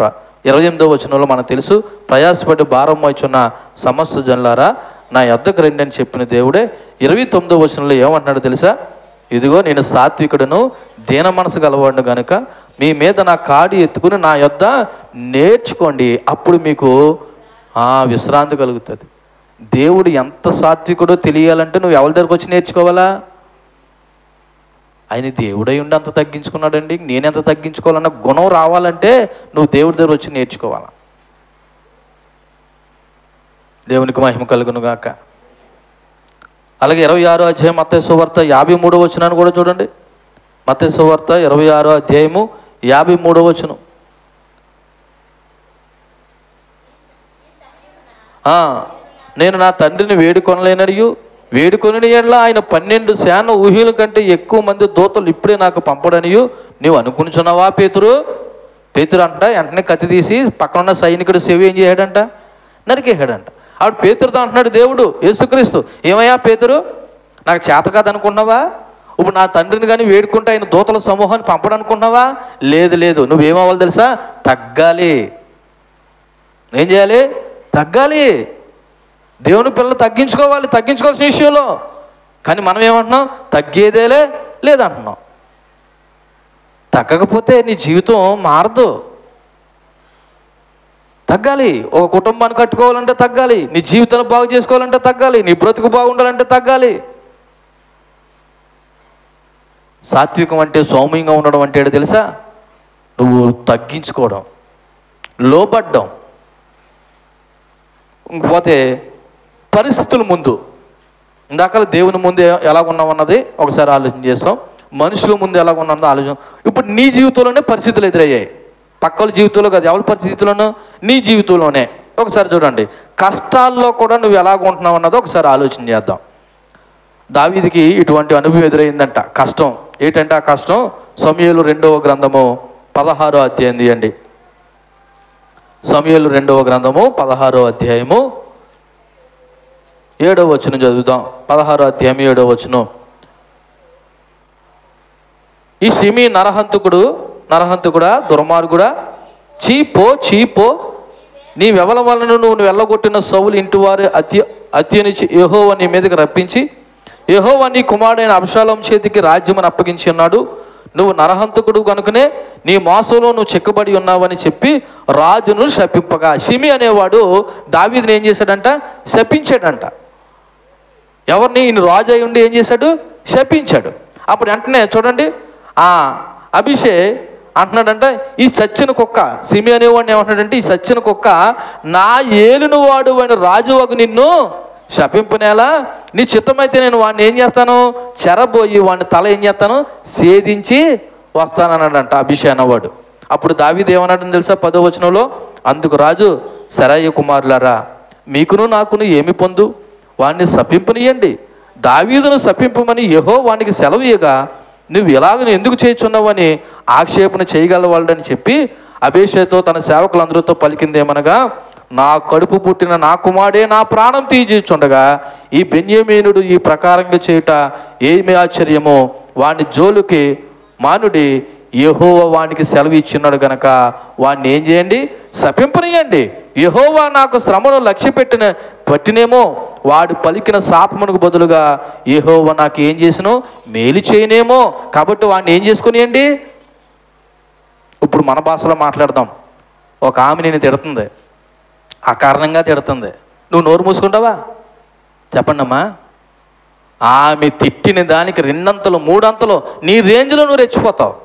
28వ వచనంలో మనకు తెలుసు, ప్రయాసపడి భారం మోచున్న సమస్త జనులారా నా యొద్దకు రండి అని చెప్పిన దేవుడే 29వ వచనంలో ఏమంటున్నాడు తెలుసా? ఇదిగో నేను సాత్వికుడును దీన మనసు గలవాడును గనుక మీ మీద నా కాడి ఎత్తుకుని నా యొద్ద నేర్చుకోండి, అప్పుడు మీకు విశ్రాంతి కలుగుతుంది. దేవుడు ఎంత సాత్వికుడో తెలియాలంటే నువ్వు ఎవరి దగ్గరకు వచ్చి నేర్చుకోవాలా? ఆయన దేవుడై ఉండి అంత తగ్గించుకున్నాడండి. నేనెంత తగ్గించుకోవాలన్న గుణం రావాలంటే నువ్వు దేవుడి దగ్గర వచ్చి నేర్చుకోవాలా. దేవునికి మహిమ కలుగును గాక. అలాగే 26వ అధ్యాయం మత్తయి సువార్త 53వ వచనాన్ని కూడా చూడండి. మత్తయి సువార్త 26వ అధ్యాయము 53వ వచనం. నేను నా తండ్రిని వేడుకొనలేనరియు వేడుకొని ఎట్లా ఆయన 12 శాన ఊహ్యుల కంటే ఎక్కువ మంది దూతలు ఇప్పుడే నాకు పంపడనియు నీవు అనుకుంటున్నావా పేతురు అంట. వెంటనే కత్తి తీసి పక్కన ఉన్న సైనికుడు సేవ ఏం చేయడంట? నరికేసాడంట. ఆవిడ పేతురుతో అంటున్నాడు దేవుడు యేసుక్రీస్తు, ఏమయ్యా పేతురు, నాకు చేత కాదు అనుకున్నావా? ఇప్పుడు నా తండ్రిని కానీ వేడుకుంటే ఆయన దూతల సమూహాన్ని పంపడం అనుకున్నావా? లేదు, నువ్వేమవ్వాలి తెలుసా? తగ్గాలి. ఏం చేయాలి? తగ్గాలి. దేవుని పిల్లలు తగ్గించుకోవాల్సిన విషయంలో. కానీ మనం ఏమంటున్నాం? తగ్గేదేలే లేదంటున్నాం. తగ్గకపోతే నీ జీవితం మారదు. తగ్గాలి. ఒక కుటుంబాన్ని కట్టుకోవాలంటే తగ్గాలి, నీ జీవితాన్ని బాగు చేసుకోవాలంటే తగ్గాలి, నీ బ్రతుకు బాగుండాలంటే తగ్గాలి. సాత్వికం అంటే సౌమ్యంగా ఉండడం అంటే తెలుసా? నువ్వు తగ్గించుకోవడం, లోబడ్డం. ఇంకపోతే పరిస్థితుల ముందు, ఇందాక దేవుని ముందు ఎలాగున్నామన్నది ఒకసారి ఆలోచన చేస్తాం, మనుషుల ముందు ఎలాగున్నదో ఆలోచన. ఇప్పుడు నీ జీవితంలోనే పరిస్థితులు ఎదురయ్యాయి, పక్కల జీవితంలో కాదు, ఎవరి పరిస్థితుల్లోనూ నీ జీవితంలోనే. ఒకసారి చూడండి, కష్టాల్లో కూడా నువ్వు ఎలాగుంటున్నావు అన్నదో ఒకసారి ఆలోచన చేద్దాం. దావీదుకి ఇటువంటి అనుభవం ఎదురైందంట, కష్టం. ఏంటంటే ఆ కష్టం సమూయేలు 2వ గ్రంథము 16వ అధ్యాయం తీయండి. సమూయేలు 2వ గ్రంథము 16వ అధ్యాయము 7వ వచనం చదువుదాం. 16వ అధ్యాయం 7వ వచనం. ఈ షిమీ నరహంతకుడా దుర్మార్గుడా, చీపో నీ వెవల వలన నువ్వు వెళ్ళగొట్టిన సౌలు ఇంటి వారి అత్యనిచి యెహోవా నీ మీదకి రప్పించి యెహోవా నీ కుమారుడైన అబ్షాలోము చేతికి రాజ్యమని అప్పగించి ఉన్నాడు. నువ్వు నరహంతకుడు కనుకనే నీ మోసంలో నువ్వు చెక్కబడి ఉన్నావని చెప్పి రాజును శపింపగా. షిమీ అనేవాడు దావీదుని ఏం చేశాడంట? శపించాడంట. ఎవరిని? ఈయన రాజు అయి ఉండి ఏం చేశాడు? శపించాడు. అప్పుడు వెంటనే చూడండి, అభిషే అంటున్నాడంటే ఈ చచ్చిన కుక్క, సిమి అనేవాడిని ఏమంటున్నాడంటే, ఈ చచ్చిన కుక్క నా ఏలును వాడు వాడిని రాజువకు నిన్ను శపింపునేలా, నీ చిత్తమైతే నేను వాడిని ఏం చేస్తాను, చెరబోయి వాడిని తల ఏం చేస్తాను, సేధించి వస్తానన్నాడంట అభిషే అన్నవాడు. అప్పుడు దావీదు ఏమన్నాడని తెలుసా 10వ వచనంలో, అందుకు రాజు, సెరూయా కుమారులారా, మీకును నాకును ఏమి పొందు, వాడిని శపింపనీయండి. దావీదును శపింపమని యెహోవా వానికి సెలవు ఇయ్యగా నువ్వు ఇలాగ ఎందుకు చేయుచున్నావు అని ఆక్షేపణ చేయగలవాళ్ళని చెప్పి అభిషేతో తన సేవకులందరితో పలికిందేమనగా, నా కడుపు పుట్టిన నా కుమారుడే నా ప్రాణం తీయించుండగా ఈ బెన్యామీనుడు ఈ ప్రకారంగా చేయుట ఏమి ఆశ్చర్యమో, వాని జోలుకి మానుడి, యెహోవా వానికి సెలవు ఇచ్చినాడు గనక వాడిని ఏం చేయండి, శపింపనీయండి. యెహోవా నాకు శ్రమను లక్ష్య పట్టినేమో, వాడు పలికిన శాపమునకు బదులుగా యెహోవా నాకు ఏం చేసినో మేలు చేయనేమో, కాబట్టి వాడిని ఏం చేసుకునియండి. ఇప్పుడు మన భాషలో మాట్లాడదాం. ఒక ఆమె నేను తిడుతుంది, ఆ కారణంగా తిడుతుంది, నువ్వు నోరు మూసుకుంటావా? చెప్పండి అమ్మా. ఆమె తిట్టిన దానికి 2 అంతలు 3 అంతలు నీ రేంజ్లో నువ్వు రెచ్చిపోతావు.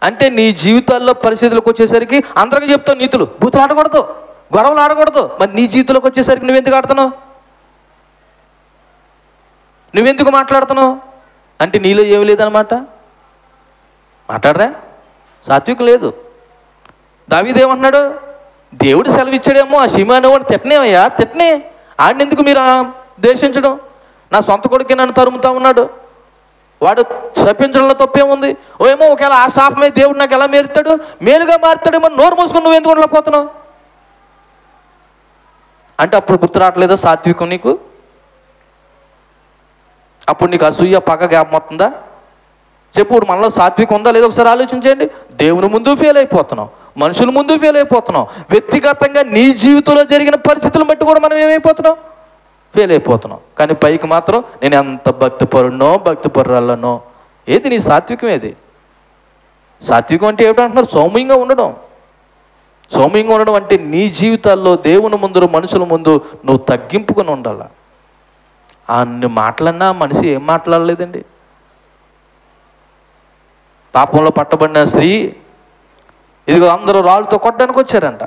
అంటే నీ జీవితాల్లో పరిస్థితులకు వచ్చేసరికి అందరికీ చెప్తావు నీతులు, బూతులు ఆడకూడదు, గొడవలు ఆడకూడదు. మరి నీ జీవితంలోకి వచ్చేసరికి నువ్వెందుకు ఆడుతున్నావు, నువ్వెందుకు మాట్లాడుతున్నావు? అంటే నీలో ఏమి లేదనమాట. మాట్లాడరా, సాత్వికం లేదు. దావీదు ఏమంటున్నాడు, దేవుడు సెలవు ఇచ్చాడేమో ఆ షిమీ అనేవాడిని తిట్టనేవయ్యా, తిట్టనే, ఆడిని ఎందుకు మీరు ద్వేషించడం? నా సొంత కొడుకే నన్ను తరుముతా ఉన్నాడు, వాడు శపించడంలో తప్పేముంది? ఏమో ఒకవేళ ఆ శాపమే దేవుడు నాకు ఎలా మేరుతాడు, మేలుగా మారుతాడేమో, నోరు మూసుకుని నువ్వు ఎందుకు ఉండలేకపోతున్నావు? అంటే అప్పుడు గుర్తు రావట్లేదా సాత్వికం నీకు? అప్పుడు నీకు అసూయ పగ జ్ఞాపకం వస్తుందా? చెప్పు, ఇప్పుడు మనలో సాత్వికం ఉందా లేదా ఒకసారి ఆలోచించండి. దేవుని ముందు ఫెయిల్ అయిపోతున్నాం, మనుషుల ముందు ఫెయిల్ అయిపోతున్నాం, వ్యక్తిగతంగా నీ జీవితంలో జరిగిన పరిస్థితులను బట్టి కూడా మనం ఏమైపోతున్నాం, ఫెయిల్ అయిపోతున్నాం. కానీ పైకి మాత్రం నేను ఎంత భక్తిపరునో భక్తిపరురాలనో. ఏది నీ సాత్వికం? ఏది సాత్వికం అంటే ఏమిటంటున్నారు? సౌమ్యంగా ఉండడం. సౌమ్యంగా ఉండడం అంటే నీ జీవితాల్లో దేవుని ముందు మనుషుల ముందు నువ్వు తగ్గింపుకొని ఉండాల. అన్ని మాటలన్నా మనిషి ఏం మాట్లాడలేదండి. పాపంలో పట్టబడిన స్త్రీ, ఇదిగో అందరూ రాళ్ళతో కొట్టడానికి వచ్చారంట.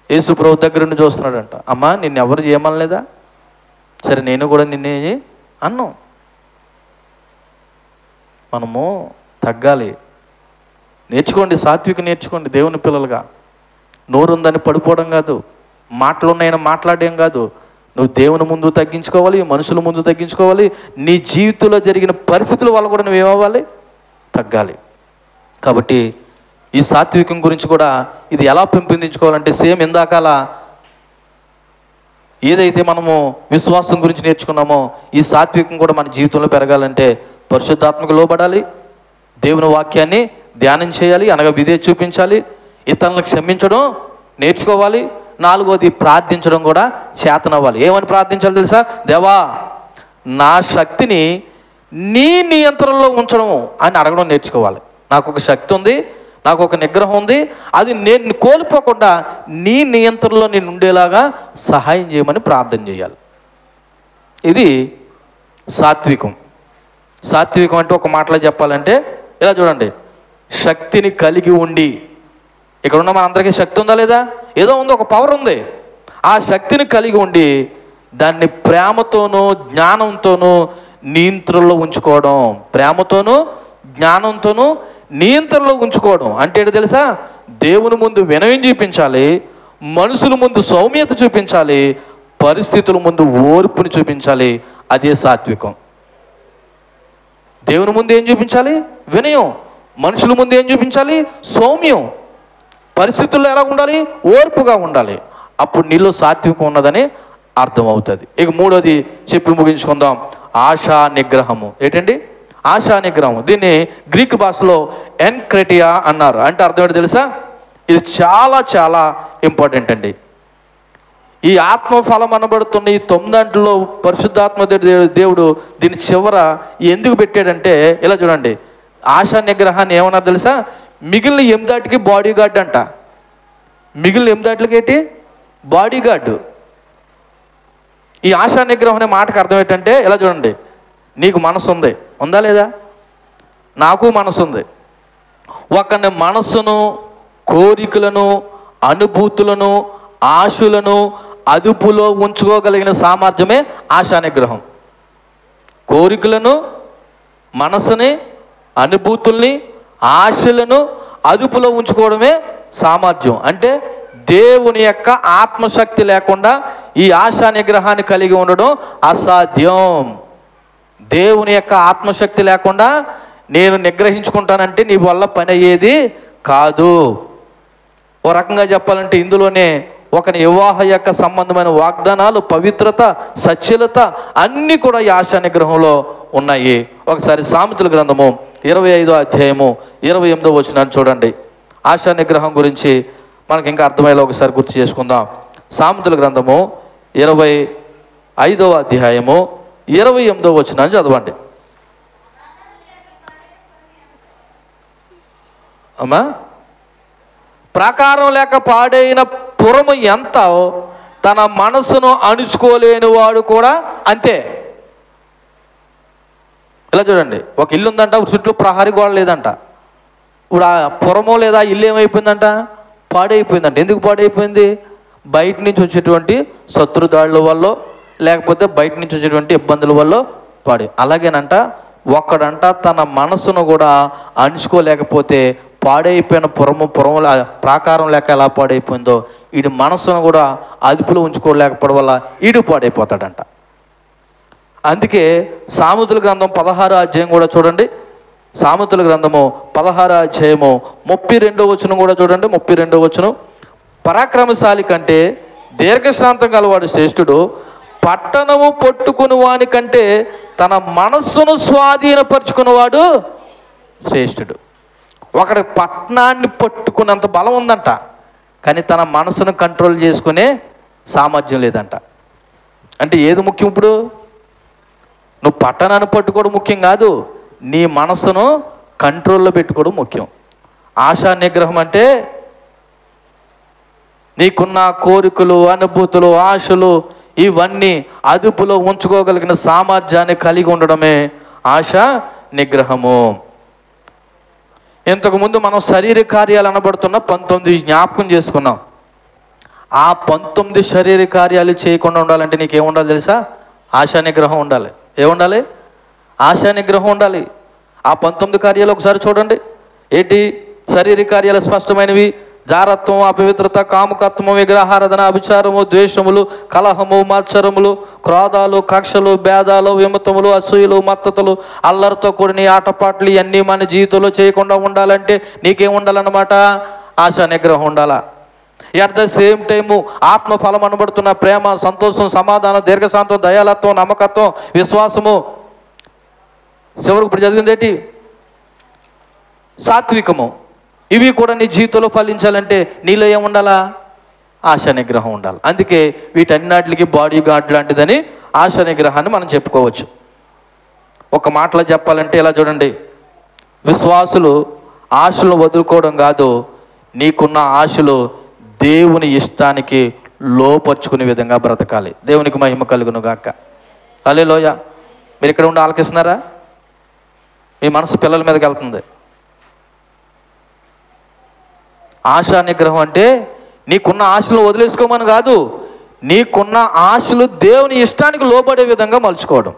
యేసు ప్రభు దగ్గర నుండి చూస్తున్నాడంట. అమ్మా నిన్ను ఎవరు చేయమనలేదా? సరే నేను కూడా నిన్నే అన్నాం. మనము తగ్గాలి, నేర్చుకోండి, సాత్విక నేర్చుకోండి. దేవుని పిల్లలుగా నోరుందని పడిపోవడం కాదు, మాటలు ఉన్నాయని మాట్లాడేం కాదు. నువ్వు దేవుని ముందు తగ్గించుకోవాలి, మనుషుల ముందు తగ్గించుకోవాలి. నీ జీవితంలో జరిగిన పరిస్థితుల వల్ల కూడా నువ్వేమవ్వాలి, తగ్గాలి. కాబట్టి ఈ సాత్వికం గురించి కూడా ఇది ఎలా పెంపొందించుకోవాలంటే సేమ్ ఇందాకాల ఏదైతే మనము విశ్వాసం గురించి నేర్చుకున్నామో ఈ సాత్వికం కూడా మన జీవితంలో పెరగాలంటే పరిశుద్ధాత్మకు లోబడాలి, దేవుని వాక్యాన్ని ధ్యానం చేయాలి, అనగా విధేయత చూపించాలి, ఇతరులను క్షమించడం నేర్చుకోవాలి. 4వది ప్రార్థించడం కూడా చేతనవ్వాలి. ఏమని ప్రార్థించాలి తెలుసా? దేవా నా శక్తిని నీ నియంత్రణలో ఉంచడం అని అడగడం నేర్చుకోవాలి. నాకు ఒక శక్తి ఉంది, నాకు ఒక నిగ్రహం ఉంది, అది నేను కోల్పోకుండా నీ నియంత్రణలో నేను ఉండేలాగా సహాయం చేయమని ప్రార్థన చేయాలి. ఇది సాత్వికం. సాత్వికం అంటే ఒక మాటలో చెప్పాలంటే ఇలా చూడండి, శక్తిని కలిగి ఉండి. ఇక్కడ ఉన్న మనందరికీ శక్తి ఉందా లేదా? ఏదో ఉంది, ఒక పవర్ ఉంది. ఆ శక్తిని కలిగి ఉండి దాన్ని ప్రేమతోనూ జ్ఞానంతోనూ నియంత్రణలో ఉంచుకోవడం. ప్రేమతోనూ జ్ఞానంతోనూ నియంత్రణలో ఉంచుకోవడం అంటే ఏంటో తెలుసా? దేవుని ముందు వినయం చూపించాలి, మనుషుల ముందు సౌమ్యత చూపించాలి, పరిస్థితుల ముందు ఓర్పుని చూపించాలి. అదే సాత్వికం. దేవుని ముందు ఏం చూపించాలి? వినయం. మనుషుల ముందు ఏం చూపించాలి? సౌమ్యం. పరిస్థితుల్లో ఎలా ఉండాలి? ఓర్పుగా ఉండాలి. అప్పుడు నీలో సాత్వికం ఉన్నదని అర్థమవుతుంది. ఇక 3వది చెప్పి ముగించుకుందాం, ఆశా నిగ్రహము. ఏంటండి ఆశా నిగ్రహం? దీన్ని గ్రీక్ భాషలో ఎన్క్రెటియా అన్నారు. అంటే అర్థం ఏంటో తెలుసా? ఇది చాలా చాలా ఇంపార్టెంట్ అండి. ఈ ఆత్మఫలం అనబడుతున్న ఈ 9 దాంట్లో పరిశుద్ధాత్మ దేవుడు దీని చివర ఎందుకు పెట్టాడంటే ఇలా చూడండి, ఆశా నిగ్రహాన్ని ఏమన్నా తెలుసా? మిగిలిన 8 బాడీ గార్డ్ అంట. మిగిలిన 8 ఏంటి? Body guard. ఈ ఆశా నిగ్రహం అనే మాటకు అర్థం ఏంటంటే ఇలా చూడండి, నీకు మనసు ఉంది, ఉందా లేదా? నాకు మనసు ఉంది. ఒకని మనస్సును, కోరికలను, అనుభూతులను, ఆశలను అదుపులో ఉంచుకోగలిగిన సామర్థ్యమే ఆశా నిగ్రహం. కోరికలను, మనసుని, అనుభూతుల్ని, ఆశలను అదుపులో ఉంచుకోవడమే సామర్థ్యం. అంటే దేవుని యొక్క ఆత్మశక్తి లేకుండా ఈ ఆశా నిగ్రహాన్ని కలిగి ఉండడం అసాధ్యం. దేవుని యొక్క ఆత్మశక్తి లేకుండా నేను నిగ్రహించుకుంటానంటే నీ వల్ల పని అయ్యేది కాదు. ఓ రకంగా చెప్పాలంటే ఇందులోనే ఒకని వివాహ యొక్క సంబంధమైన వాగ్దానాలు, పవిత్రత, సత్యలత అన్నీ కూడా ఈ ఆశా నిగ్రహంలో ఉన్నాయి. ఒకసారి సామెతల గ్రంథము 25వ అధ్యాయము 28వ వచనాన్ని చూడండి. ఆశా నిగ్రహం గురించి మనకి ఇంకా అర్థమయ్యేలా ఒకసారి గుర్తు చేసుకుందాం. సామెతల గ్రంథము 25వ అధ్యాయము 28వ వచనాన్ని చదవండి. అమ్మా, ప్రాకారం లేక పాడైన పురము ఎంత తన మనసును అణుచుకోలేని వాడు కూడా అంతే. ఇలా చూడండి, ఒక ఇల్లు ఉందంట, చుట్టూ ప్రహరీ గోడ లేదంట. ఇప్పుడు ఆ పురమో లేదా ఇల్లు ఏమైపోయిందంట? పాడైపోయిందంట. ఎందుకు పాడైపోయింది? బయట నుంచి వచ్చేటువంటి శత్రుదాడుల వల్ల, లేకపోతే బయట నుంచి వచ్చేటువంటి ఇబ్బందుల వల్ల అలాగేనంట ఒక్కడంట తన మనసును కూడా అణుచుకోలేకపోతే పాడైపోయిన పురము ప్రాకారం లేక ఎలా పాడైపోయిందో వీడి మనసును కూడా అదుపులో ఉంచుకోలేకపోవడం వల్ల వీడు పాడైపోతాడంట. అందుకే సామెతల గ్రంథం 16వ అధ్యాయం కూడా చూడండి. సామెతల గ్రంథము 16వ అధ్యాయము 32వ వచనం కూడా చూడండి. 32వ వచనం, పరాక్రమశాలి కంటే దీర్ఘశాంతం గలవాడు శ్రేష్ఠుడు, పట్టణము పట్టుకుని వాని కంటే తన మనస్సును స్వాధీనపరుచుకున్నవాడు శ్రేష్ఠుడు. ఒకటి పట్టణాన్ని పట్టుకున్నంత బలం ఉందంట, కానీ తన మనసును కంట్రోల్ చేసుకునే సామర్థ్యం లేదంట. అంటే ఏది ముఖ్యం? ఇప్పుడు నువ్వు పట్టణాన్ని పట్టుకోవడం ముఖ్యం కాదు, నీ మనసును కంట్రోల్లో పెట్టుకోవడం ముఖ్యం. ఆశా నిగ్రహం అంటే నీకున్న కోరికలు, అనుభూతులు, ఆశలు ఇవన్నీ అదుపులో ఉంచుకోగలిగిన సామర్థ్యాన్ని కలిగి ఉండడమే ఆశా నిగ్రహము. ఇంతకుముందు మనం శరీర కార్యాలు అనబడుతున్న 19 జ్ఞాపకం చేసుకున్నాం. ఆ 19 శరీర కార్యాలు చేయకుండా ఉండాలంటే నీకేముండాలి తెలుసా? ఆశా నిగ్రహం ఉండాలి. ఏముండాలి? ఆశా నిగ్రహం ఉండాలి. ఆ 19 కార్యాలు ఒకసారి చూడండి. ఏంటి శరీర కార్యాలు? స్పష్టమైనవి: జారత్వం, అపవిత్రత, కాముకత్వము, విగ్రహారాధన, అభిచారము, ద్వేషములు, కలహము, మత్సరములు, క్రోధాలు, కక్షలు, భేదాలు, విమతములు, అసూయలు, మత్తతలు, అల్లరితో కూడిన ఆటపాట్లు ఇవన్నీ మన జీవితంలో చేయకుండా ఉండాలంటే నీకేం ఉండాలన్నమాట? ఆశా నిగ్రహం ఉండాలా. ఎట్ ద సేమ్ టైము ఆత్మఫలం అనబడుతున్న ప్రేమ, సంతోషం, సమాధానం, దీర్ఘశాంతం, దయాలత్వం, నమ్మకత్వం, విశ్వాసము, చివరికి ఇప్పుడు చదివింది ఏంటి? సాత్వికము. ఇవి కూడా నీ జీవితంలో ఫలించాలంటే నీలో ఏముండాలా? ఆశా నిగ్రహం ఉండాలి. అందుకే వీటన్నిటికి బాడీ గార్డ్ లాంటిదని ఆశా నిగ్రహాన్ని మనం చెప్పుకోవచ్చు. ఒక మాటలో చెప్పాలంటే ఇలా చూడండి, విశ్వాసులు ఆశలను వదులుకోవడం కాదు, నీకున్న ఆశలు దేవుని ఇష్టానికి లోపరుచుకునే విధంగా బ్రతకాలి. దేవునికి మహిమ కలుగును గాక. హల్లెలూయా. మీరు ఇక్కడ ఉండి ఆలకిస్తున్నారా? మీ మనసు పిల్లల మీదకి వెళ్తుంది. ఆశా నిగ్రహం అంటే నీకున్న ఆశలను వదిలేసుకోమని కాదు, నీకున్న ఆశలు దేవుని ఇష్టానికి లోబడే విధంగా మలుచుకోవడం.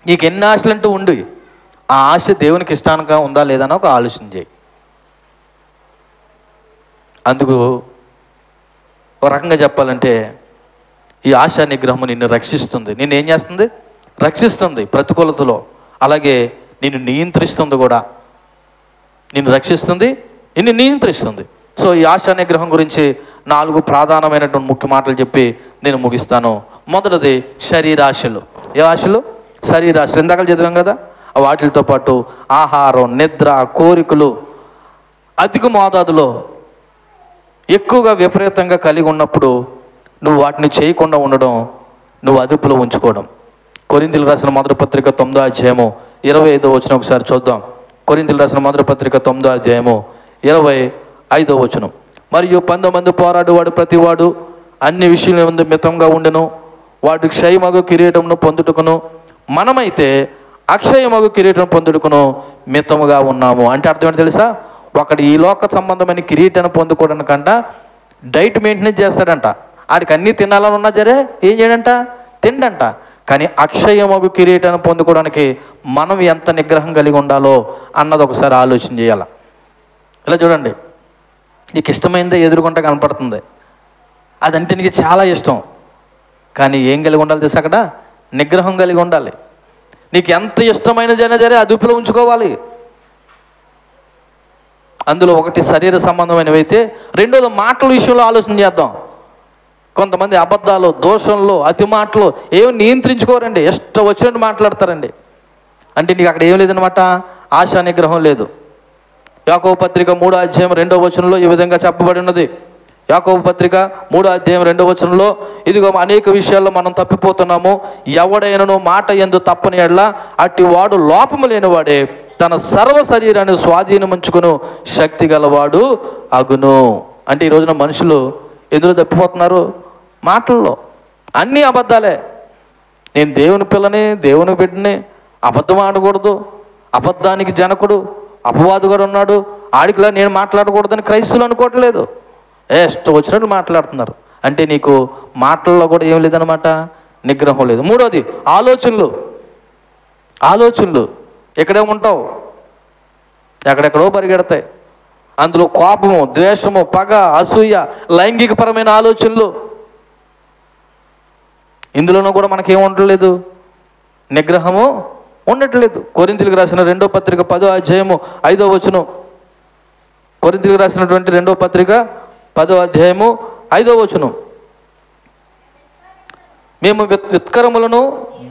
నీకు ఎన్ని ఆశలు అంటూ ఉండి ఆ ఆశ దేవునికి ఇష్టానికి ఉందా లేదని ఒక ఆలోచన చేయి. అందుకు ఒక రకంగా చెప్పాలంటే ఈ ఆశా నిగ్రహము నిన్ను రక్షిస్తుంది. నిన్ను ఏం చేస్తుంది? రక్షిస్తుంది ప్రతికూలతలో. అలాగే నిన్ను నియంత్రిస్తుంది కూడా. నిన్ను రక్షిస్తుంది, నిన్ను నియంత్రిస్తుంది. సో ఈ ఆశా నిగ్రహం గురించి 4 ప్రధానమైనటువంటి ముఖ్య మాటలు చెప్పి నేను ముగిస్తాను. మొదటిది శరీరాశలు. ఏ ఆశలు? శరీరాశలు. ఇందాక చదివాం కదా. వాటితో పాటు ఆహారం, నిద్ర, కోరికలు అధిక మోతాదులో ఎక్కువగా విపరీతంగా కలిగి ఉన్నప్పుడు నువ్వు వాటిని చేయకుండా ఉండడం, నువ్వు అదుపులో ఉంచుకోవడం. కొరింథీయులకు రాసిన మొదటి పత్రిక 9వ అధ్యాయము 25వ వచనం ఒకసారి చూద్దాం. కొరింథీయులకు రాసిన మొదటి పత్రిక 9వ అధ్యాయము 25వ వచనం. మరియు 10 మంది పోరాడువాడు ప్రతివాడు అన్ని విషయాల ముందు మితంగా ఉండెను, వాడు క్షయమగు కిరీటమును పొందుటకును, మనమైతే అక్షయమగు కిరీటం పొందుడుకును మితముగా ఉన్నాము. అంటే అర్థం ఏంటి తెలుసా? ఒకడు ఈ లోక సంబంధమైన కిరీటాన్ని పొందుకోవడానికంట డైట్ మెయింటెనెన్స్ చేస్తాడంట. ఆడికి అన్నీ తినాలని ఉన్నా సరే ఏం చేయడంట? తిండంట. కానీ అక్షయమగు కిరీటాన్ని పొందుకోవడానికి మనం ఎంత నిగ్రహం కలిగి ఉండాలో అన్నది ఒకసారి ఆలోచన చేయాలి. ఇలా చూడండి, నీకు ఇష్టమైనదే ఎదురుకుంటే కనపడుతుంది, అదంటే నీకు చాలా ఇష్టం. కానీ ఏం కలిగి ఉండాలి తెలుసా? అక్కడ నిగ్రహం కలిగి ఉండాలి. నీకు ఎంత ఇష్టమైనదైనా సరే అదుపులో ఉంచుకోవాలి. అందులో ఒకటి శరీర సంబంధమైనవి అయితే, రెండోది మాటల విషయంలో ఆలోచన చేద్దాం. కొంతమంది అబద్ధాలు, దోషంలో, అతి మాటలు ఏమి నియంత్రించుకోరండి, ఇష్టం వచ్చినట్టు మాట్లాడతారండి. అంటే నీకు అక్కడ ఏం లేదనమాట, ఆశా నిగ్రహం లేదు. యాకోబు పత్రిక 3వ అధ్యాయం 2వ వచనంలో ఈ విధంగా చెప్పబడి ఉన్నది. యాకోబు పత్రిక 3వ అధ్యాయం 2వ వచనంలో, ఇదిగో అనేక విషయాల్లో మనం తప్పిపోతున్నాము, ఎవడైనను మాట యందు తప్పని ఎడల అట్టి వాడు లోపము లేనివాడే, తన సర్వ శరీరాన్ని స్వాధీనముంచుకును శక్తి గలవాడు అగును. అంటే ఈ రోజున మనుషులు ఎందులో తప్పిపోతున్నారు? మాటల్లో. అన్నీ అబద్ధాలే. నేను దేవుని పిల్లని, దేవుని బిడ్డని, అబద్ధం ఆడకూడదు, అబద్ధానికి జనకుడు అపవాదుగాడు ఉన్నాడు, ఆడికిలా నేను మాట్లాడకూడదని క్రైస్తవులు అనుకోవట్లేదు. ఇష్టం వచ్చినట్టు మాట్లాడుతున్నారు. అంటే నీకు మాటల్లో కూడా ఏం లేదనమాట, నిగ్రహం లేదు. మూడోది ఆలోచనలు. ఆలోచనలు ఎక్కడే ఉంటావు, ఎక్కడెక్కడో పరిగెడతాయి. అందులో కోపము, ద్వేషము, పగ, అసూయ, లైంగికపరమైన ఆలోచనలు. ఇందులోనూ కూడా మనకేముండలేదు, నిగ్రహము ఉండట్లేదు. కొరింథీయులకు రాసిన 2వ పత్రిక 10వ అధ్యాయము 5వ వచనం. కొరింథీయులకు రాసినటువంటి 2వ పత్రిక 10వ అధ్యాయము 5వ వచనం. మేము విత్కరములను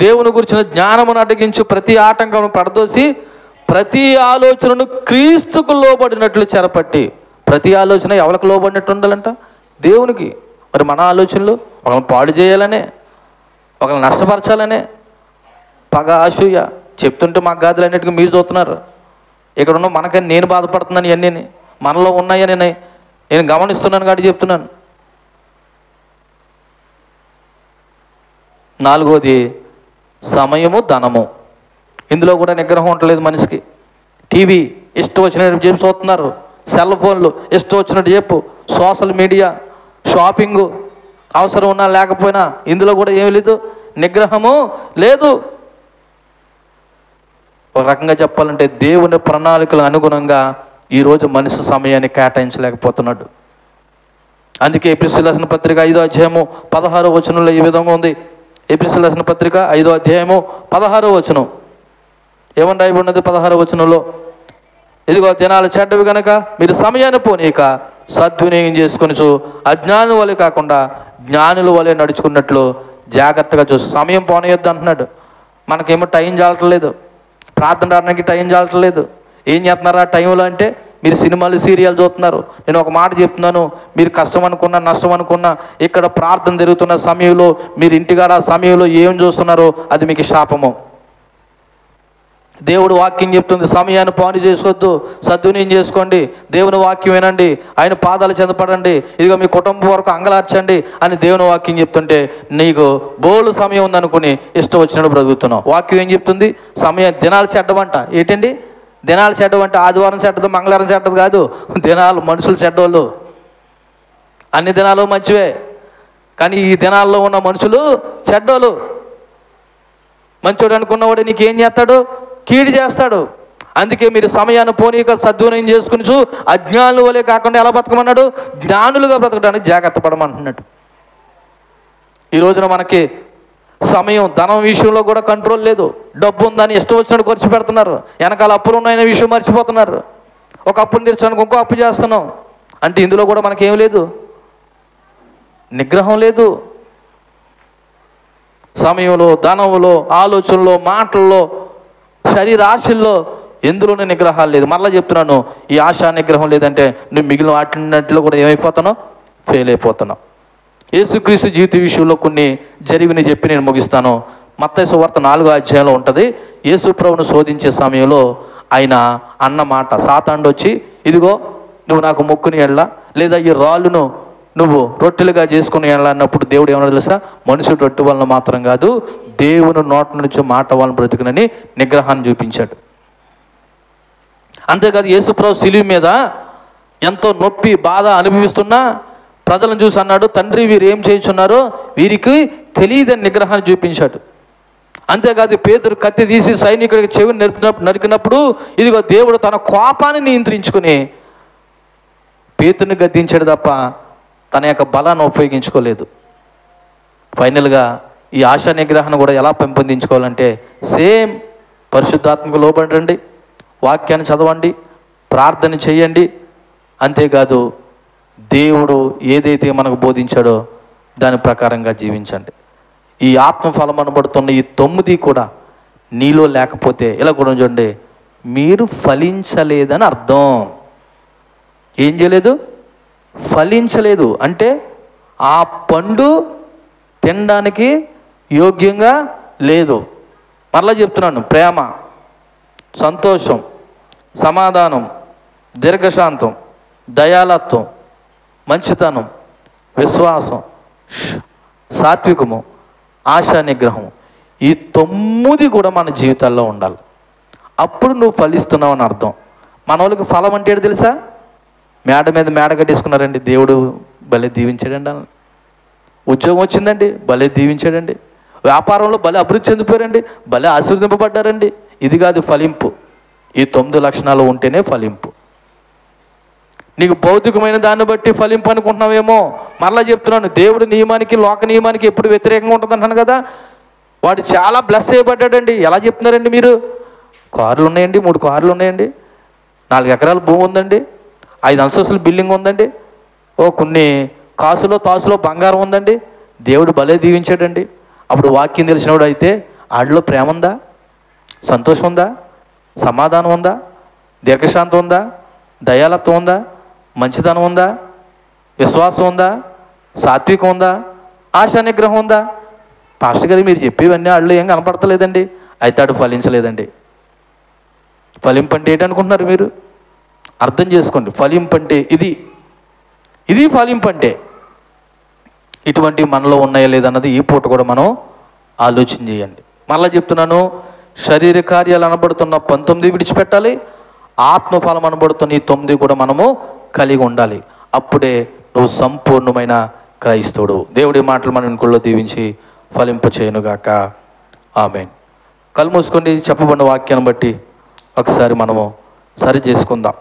దేవుని గురించిన జ్ఞానమును అడ్డగించి ప్రతి ఆటంకమును పడదోసి ప్రతి ఆలోచనను క్రీస్తుకు లోబడినట్లు చెరపట్టి. ప్రతి ఆలోచన ఎవరికి లోబడినట్టు ఉండాలంట? దేవునికి. మరి మన ఆలోచనలు ఒకరిని పాడు చేయాలనే, ఒకరిని నష్టపరచాలనే, పగ, అసూయ చెప్తుంటే మాకు గాదులు అన్నిటికీ మీరు చూస్తున్నారు. ఇక్కడ ఉన్న మనకని నేను బాధపడుతున్నాను, ఇవన్నీ మనలో ఉన్నాయని నేను గమనిస్తున్నాను కాబట్టి చెప్తున్నాను. నాలుగోది సమయము, ధనము. ఇందులో కూడా నిగ్రహం ఉండలేదు మనిషికి. టీవీ ఇష్టం వచ్చినట్టు చెప్పి చూస్తున్నారు, సెల్ ఫోన్లు ఇష్టం వచ్చినట్టు చెప్పు, సోషల్ మీడియా, షాపింగు, అవసరం ఉన్నా లేకపోయినా ఇందులో కూడా ఏమీ లేదు, నిగ్రహము లేదు. ఒక రకంగా చెప్పాలంటే దేవుని ప్రణాళికలకు అనుగుణంగా ఈరోజు మనిషి సమయాన్ని కేటాయించలేకపోతున్నాడు. అందుకే ఎపిసోడ్స్ రాసిన పత్రిక 5వ అధ్యాయము 16వ వచనంలో ఈ విధంగా ఉంది. ఎపిసోడ్స్ రాసిన పత్రిక 5వ అధ్యాయము 16వ వచనం ఏమని రాయబడినది? 16వ వచనంలో, ఇదిగో దినాలు చెడ్డవి కనుక మీరు సమయాన్ని పోనీక సద్వినియోగం చేసుకుని అజ్ఞానుల వలె కాకుండా జ్ఞానుల వలె నడుచుకున్నట్లు జాగ్రత్తగా చూసి. సమయం పోనీయొద్దు అంటున్నాడు. మనకేమో టైం చాలట్లేదు, ప్రార్థన రావడానికి టైం చాలట్లేదు. ఏం చేస్తున్నారా టైంలో అంటే మీరు సినిమాలు, సీరియల్ చూస్తున్నారు. నేను ఒక మాట చెప్తున్నాను, మీరు కష్టం అనుకున్నా, నష్టం అనుకున్నా, ఇక్కడ ప్రార్థన జరుగుతున్న సమయంలో మీరు ఇంటికాడ ఆ సమయంలో ఏం చూస్తున్నారో అది మీకు శాపము. దేవుడు వాక్యం చెప్తుంది, సమయాన్ని పాడు చేసుకోవద్దు, సద్వినియోగం చేసుకోండి, దేవుని వాక్యం వినండి, ఆయన పాదాలు చెందపడండి, ఇదిగో మీ కుటుంబం వరకు అంగలార్చండి అని దేవుని వాక్యం చెప్తుంటే నీకు బోలు సమయం ఉందనుకుని ఇష్టం వచ్చినట్టు బ్రతుకుతున్నావు. వాక్యం ఏం చెప్తుంది? సమయం, దినాలు చెడ్డమంట. ఏంటండి దినాలు చెడ్డమంటే? ఆదివారం చెడ్డదు, మంగళవారం చెడ్డదు కాదు, దినాలు మనుషులు చెడ్డోళ్ళు. అన్ని దినాలు మంచివే, కానీ ఈ దినాల్లో ఉన్న మనుషులు చెడ్డోళ్ళు. మంచోడు అనుకున్నవాడు నీకేం చేస్తాడు? కీడు చేస్తాడు. అందుకే మీరు సమయాన్ని పోనీక సద్వినియోగం చేసుకుని అజ్ఞానుల వలె కాకుండా ఎలా బతకమన్నాడు? జ్ఞానులుగా బ్రతకడానికి జాగ్రత్త పడమంటున్నాడు. ఈ రోజున మనకి సమయం, ధనం విషయంలో కూడా కంట్రోల్ లేదు. డబ్బు ఉందని ఇష్టం వచ్చినట్టు ఖర్చు పెడుతున్నారు, వెనకాల అప్పులు ఉన్నాయనే విషయం మర్చిపోతున్నారు. ఒక అప్పును తీర్చడానికి ఇంకో అప్పు చేస్తున్నాం. అంటే ఇందులో కూడా మనకేం లేదు, నిగ్రహం లేదు. సమయంలో, ధనంలో, ఆలోచనలో, మాటల్లో, శరీరాశల్లో ఎందులోనే నిగ్రహాలు లేదు. మరలా చెప్తున్నాను, ఈ ఆశా నిగ్రహం లేదంటే నువ్వు మిగిలిన వాటిలో కూడా ఏమైపోతున్నావు? ఫెయిల్ అయిపోతున్నావు. యేసుక్రీస్తు జీవిత విషయంలో కొన్ని జరిగినవి చెప్పి నేను ముగిస్తాను. మత్తయి సువార్త 4వ అధ్యాయంలో ఉంటుంది. యేసు ప్రభువును శోధించే సమయంలో ఆయన అన్న మాట, సాతానుడు వచ్చి ఇదిగో నువ్వు నాకు మొక్కుని ఎళ్ళ, లేదా ఈ రాళ్ళును నువ్వు రొట్టెలుగా చేసుకుని వెళ్ళాలన్నప్పుడు దేవుడు ఏమన్నా తెలుసా? మనుషుడు రొట్టె వలన మాత్రం కాదు దేవుని నోటి నుంచి మాట వాళ్ళని బ్రతుకునని నిగ్రహాన్ని చూపించాడు. అంతేకాదు యేసుప్రభు శిలువ మీద ఎంతో నొప్పి బాధ అనుభవిస్తున్నా ప్రజలను చూసి అన్నాడు, తండ్రి వీరు ఏం చేయుచున్నారో వీరికి తెలియదని నిగ్రహాన్ని చూపించాడు. అంతేకాదు పేతురు కత్తి తీసి సైనికుడికి చెవిని నరికినప్పుడు ఇదిగో దేవుడు తన కోపాన్ని నియంత్రించుకుని పేతుని గద్దించాడు తప్ప తన యొక్క బలాన్ని ఉపయోగించుకోలేదు. ఫైనల్గా ఈ ఆశా నిగ్రహాన్ని కూడా ఎలా పెంపొందించుకోవాలంటే సేమ్ పరిశుద్ధాత్మకు లోబడండి, వాక్యాన్ని చదవండి, ప్రార్థన చేయండి. అంతేకాదు దేవుడు ఏదైతే మనకు బోధించాడో దాని ప్రకారంగా జీవించండి. ఈ ఆత్మఫలం అనబడుతున్న ఈ 9 కూడా నీలో లేకపోతే ఇలా కూడా చూడండి, మీరు ఫలించలేదని అర్థం. ఏం చేయలేదు? ఫలించలేదు అంటే ఆ పండు తినడానికి యోగ్యంగా లేదు. మరలా చెప్తున్నాను, ప్రేమ, సంతోషం, సమాధానం, దీర్ఘశాంతం, దయాళత్వం, మంచితనం, విశ్వాసం, సాత్వికము, ఆశా నిగ్రహం, ఈ 9 కూడా మన జీవితాల్లో ఉండాలి. అప్పుడు నువ్వు ఫలిస్తున్నావు అని అర్థం. మన వాళ్ళకి ఫలం అంటే ఏంటో తెలుసా? మేడ మీద మేడ కట్టేసుకున్నారండి, దేవుడు భలే దీవించాడండి అని. ఉద్యోగం వచ్చిందండి, భలే దీవించాడండి. వ్యాపారంలో భలే అభివృద్ధి చెందిపోయారండి, భలే ఆశీర్వదింపబడ్డారండి. ఇది కాదు ఫలింపు. ఈ 9 లక్షణాలు ఉంటేనే ఫలింపు. నీకు భౌతికమైన దాన్ని బట్టి ఫలింపు అనుకుంటున్నావేమో. మరలా చెప్తున్నాను, దేవుడి నియమానికి లోక నియమానికి ఎప్పుడు వ్యతిరేకంగా ఉంటుంది అంటాను కదా. వాడు చాలా బ్లెస్ చేయబడ్డాడండి. ఎలా చెప్తున్నారండి మీరు? కార్లు ఉన్నాయండి, 3 కార్లు ఉన్నాయండి, 4 ఎకరాల భూమి ఉందండి, 5 అంతస్తుల బిల్డింగ్ ఉందండి, కొన్ని కాసులో తాసులో బంగారం ఉందండి, దేవుడు భలే దీవించాడండి. అప్పుడు వాక్యం తెలిసినవాడు అయితే ఆడిలో ప్రేమ ఉందా, సంతోషం ఉందా, సమాధానం ఉందా, దీర్ఘశాంతం ఉందా, దయాళత్వం ఉందా, మంచితనం ఉందా, విశ్వాసం ఉందా, సాత్వికం ఉందా, ఆశా నిగ్రహం ఉందా? పాస్టర్ గారు మీరు చెప్పేవన్నీ ఆళ్ళు ఏం కనపడతలేదండి. అయితే ఆడు ఫలించలేదండి. ఫలింపు అంటే ఏంటనుకుంటున్నారు మీరు? అర్థం చేసుకోండి. ఫలింపు అంటే ఇది ఫలింపు అంటే ఇటువంటి మనలో ఉన్నాయా లేదన్నది ఈ పూట కూడా మనం ఆలోచన చేయండి. మళ్ళీ చెప్తున్నాను, శరీర కార్యాలు అనబడుతున్న 19 విడిచిపెట్టాలి, ఆత్మఫలం అనబడుతున్న ఈ 9 కూడా మనము కలిగి ఉండాలి. అప్పుడే నువ్వు సంపూర్ణమైన క్రైస్తవుడు. దేవుడి మాటలు మన ఇంట్లో దీవించి ఫలింప చేయనుగాక. ఆమేన్. కళ్ళు మూసుకొని చెప్పబడిన వాక్యాన్ని బట్టి ఒకసారి మనము సరి చేసుకుందాం.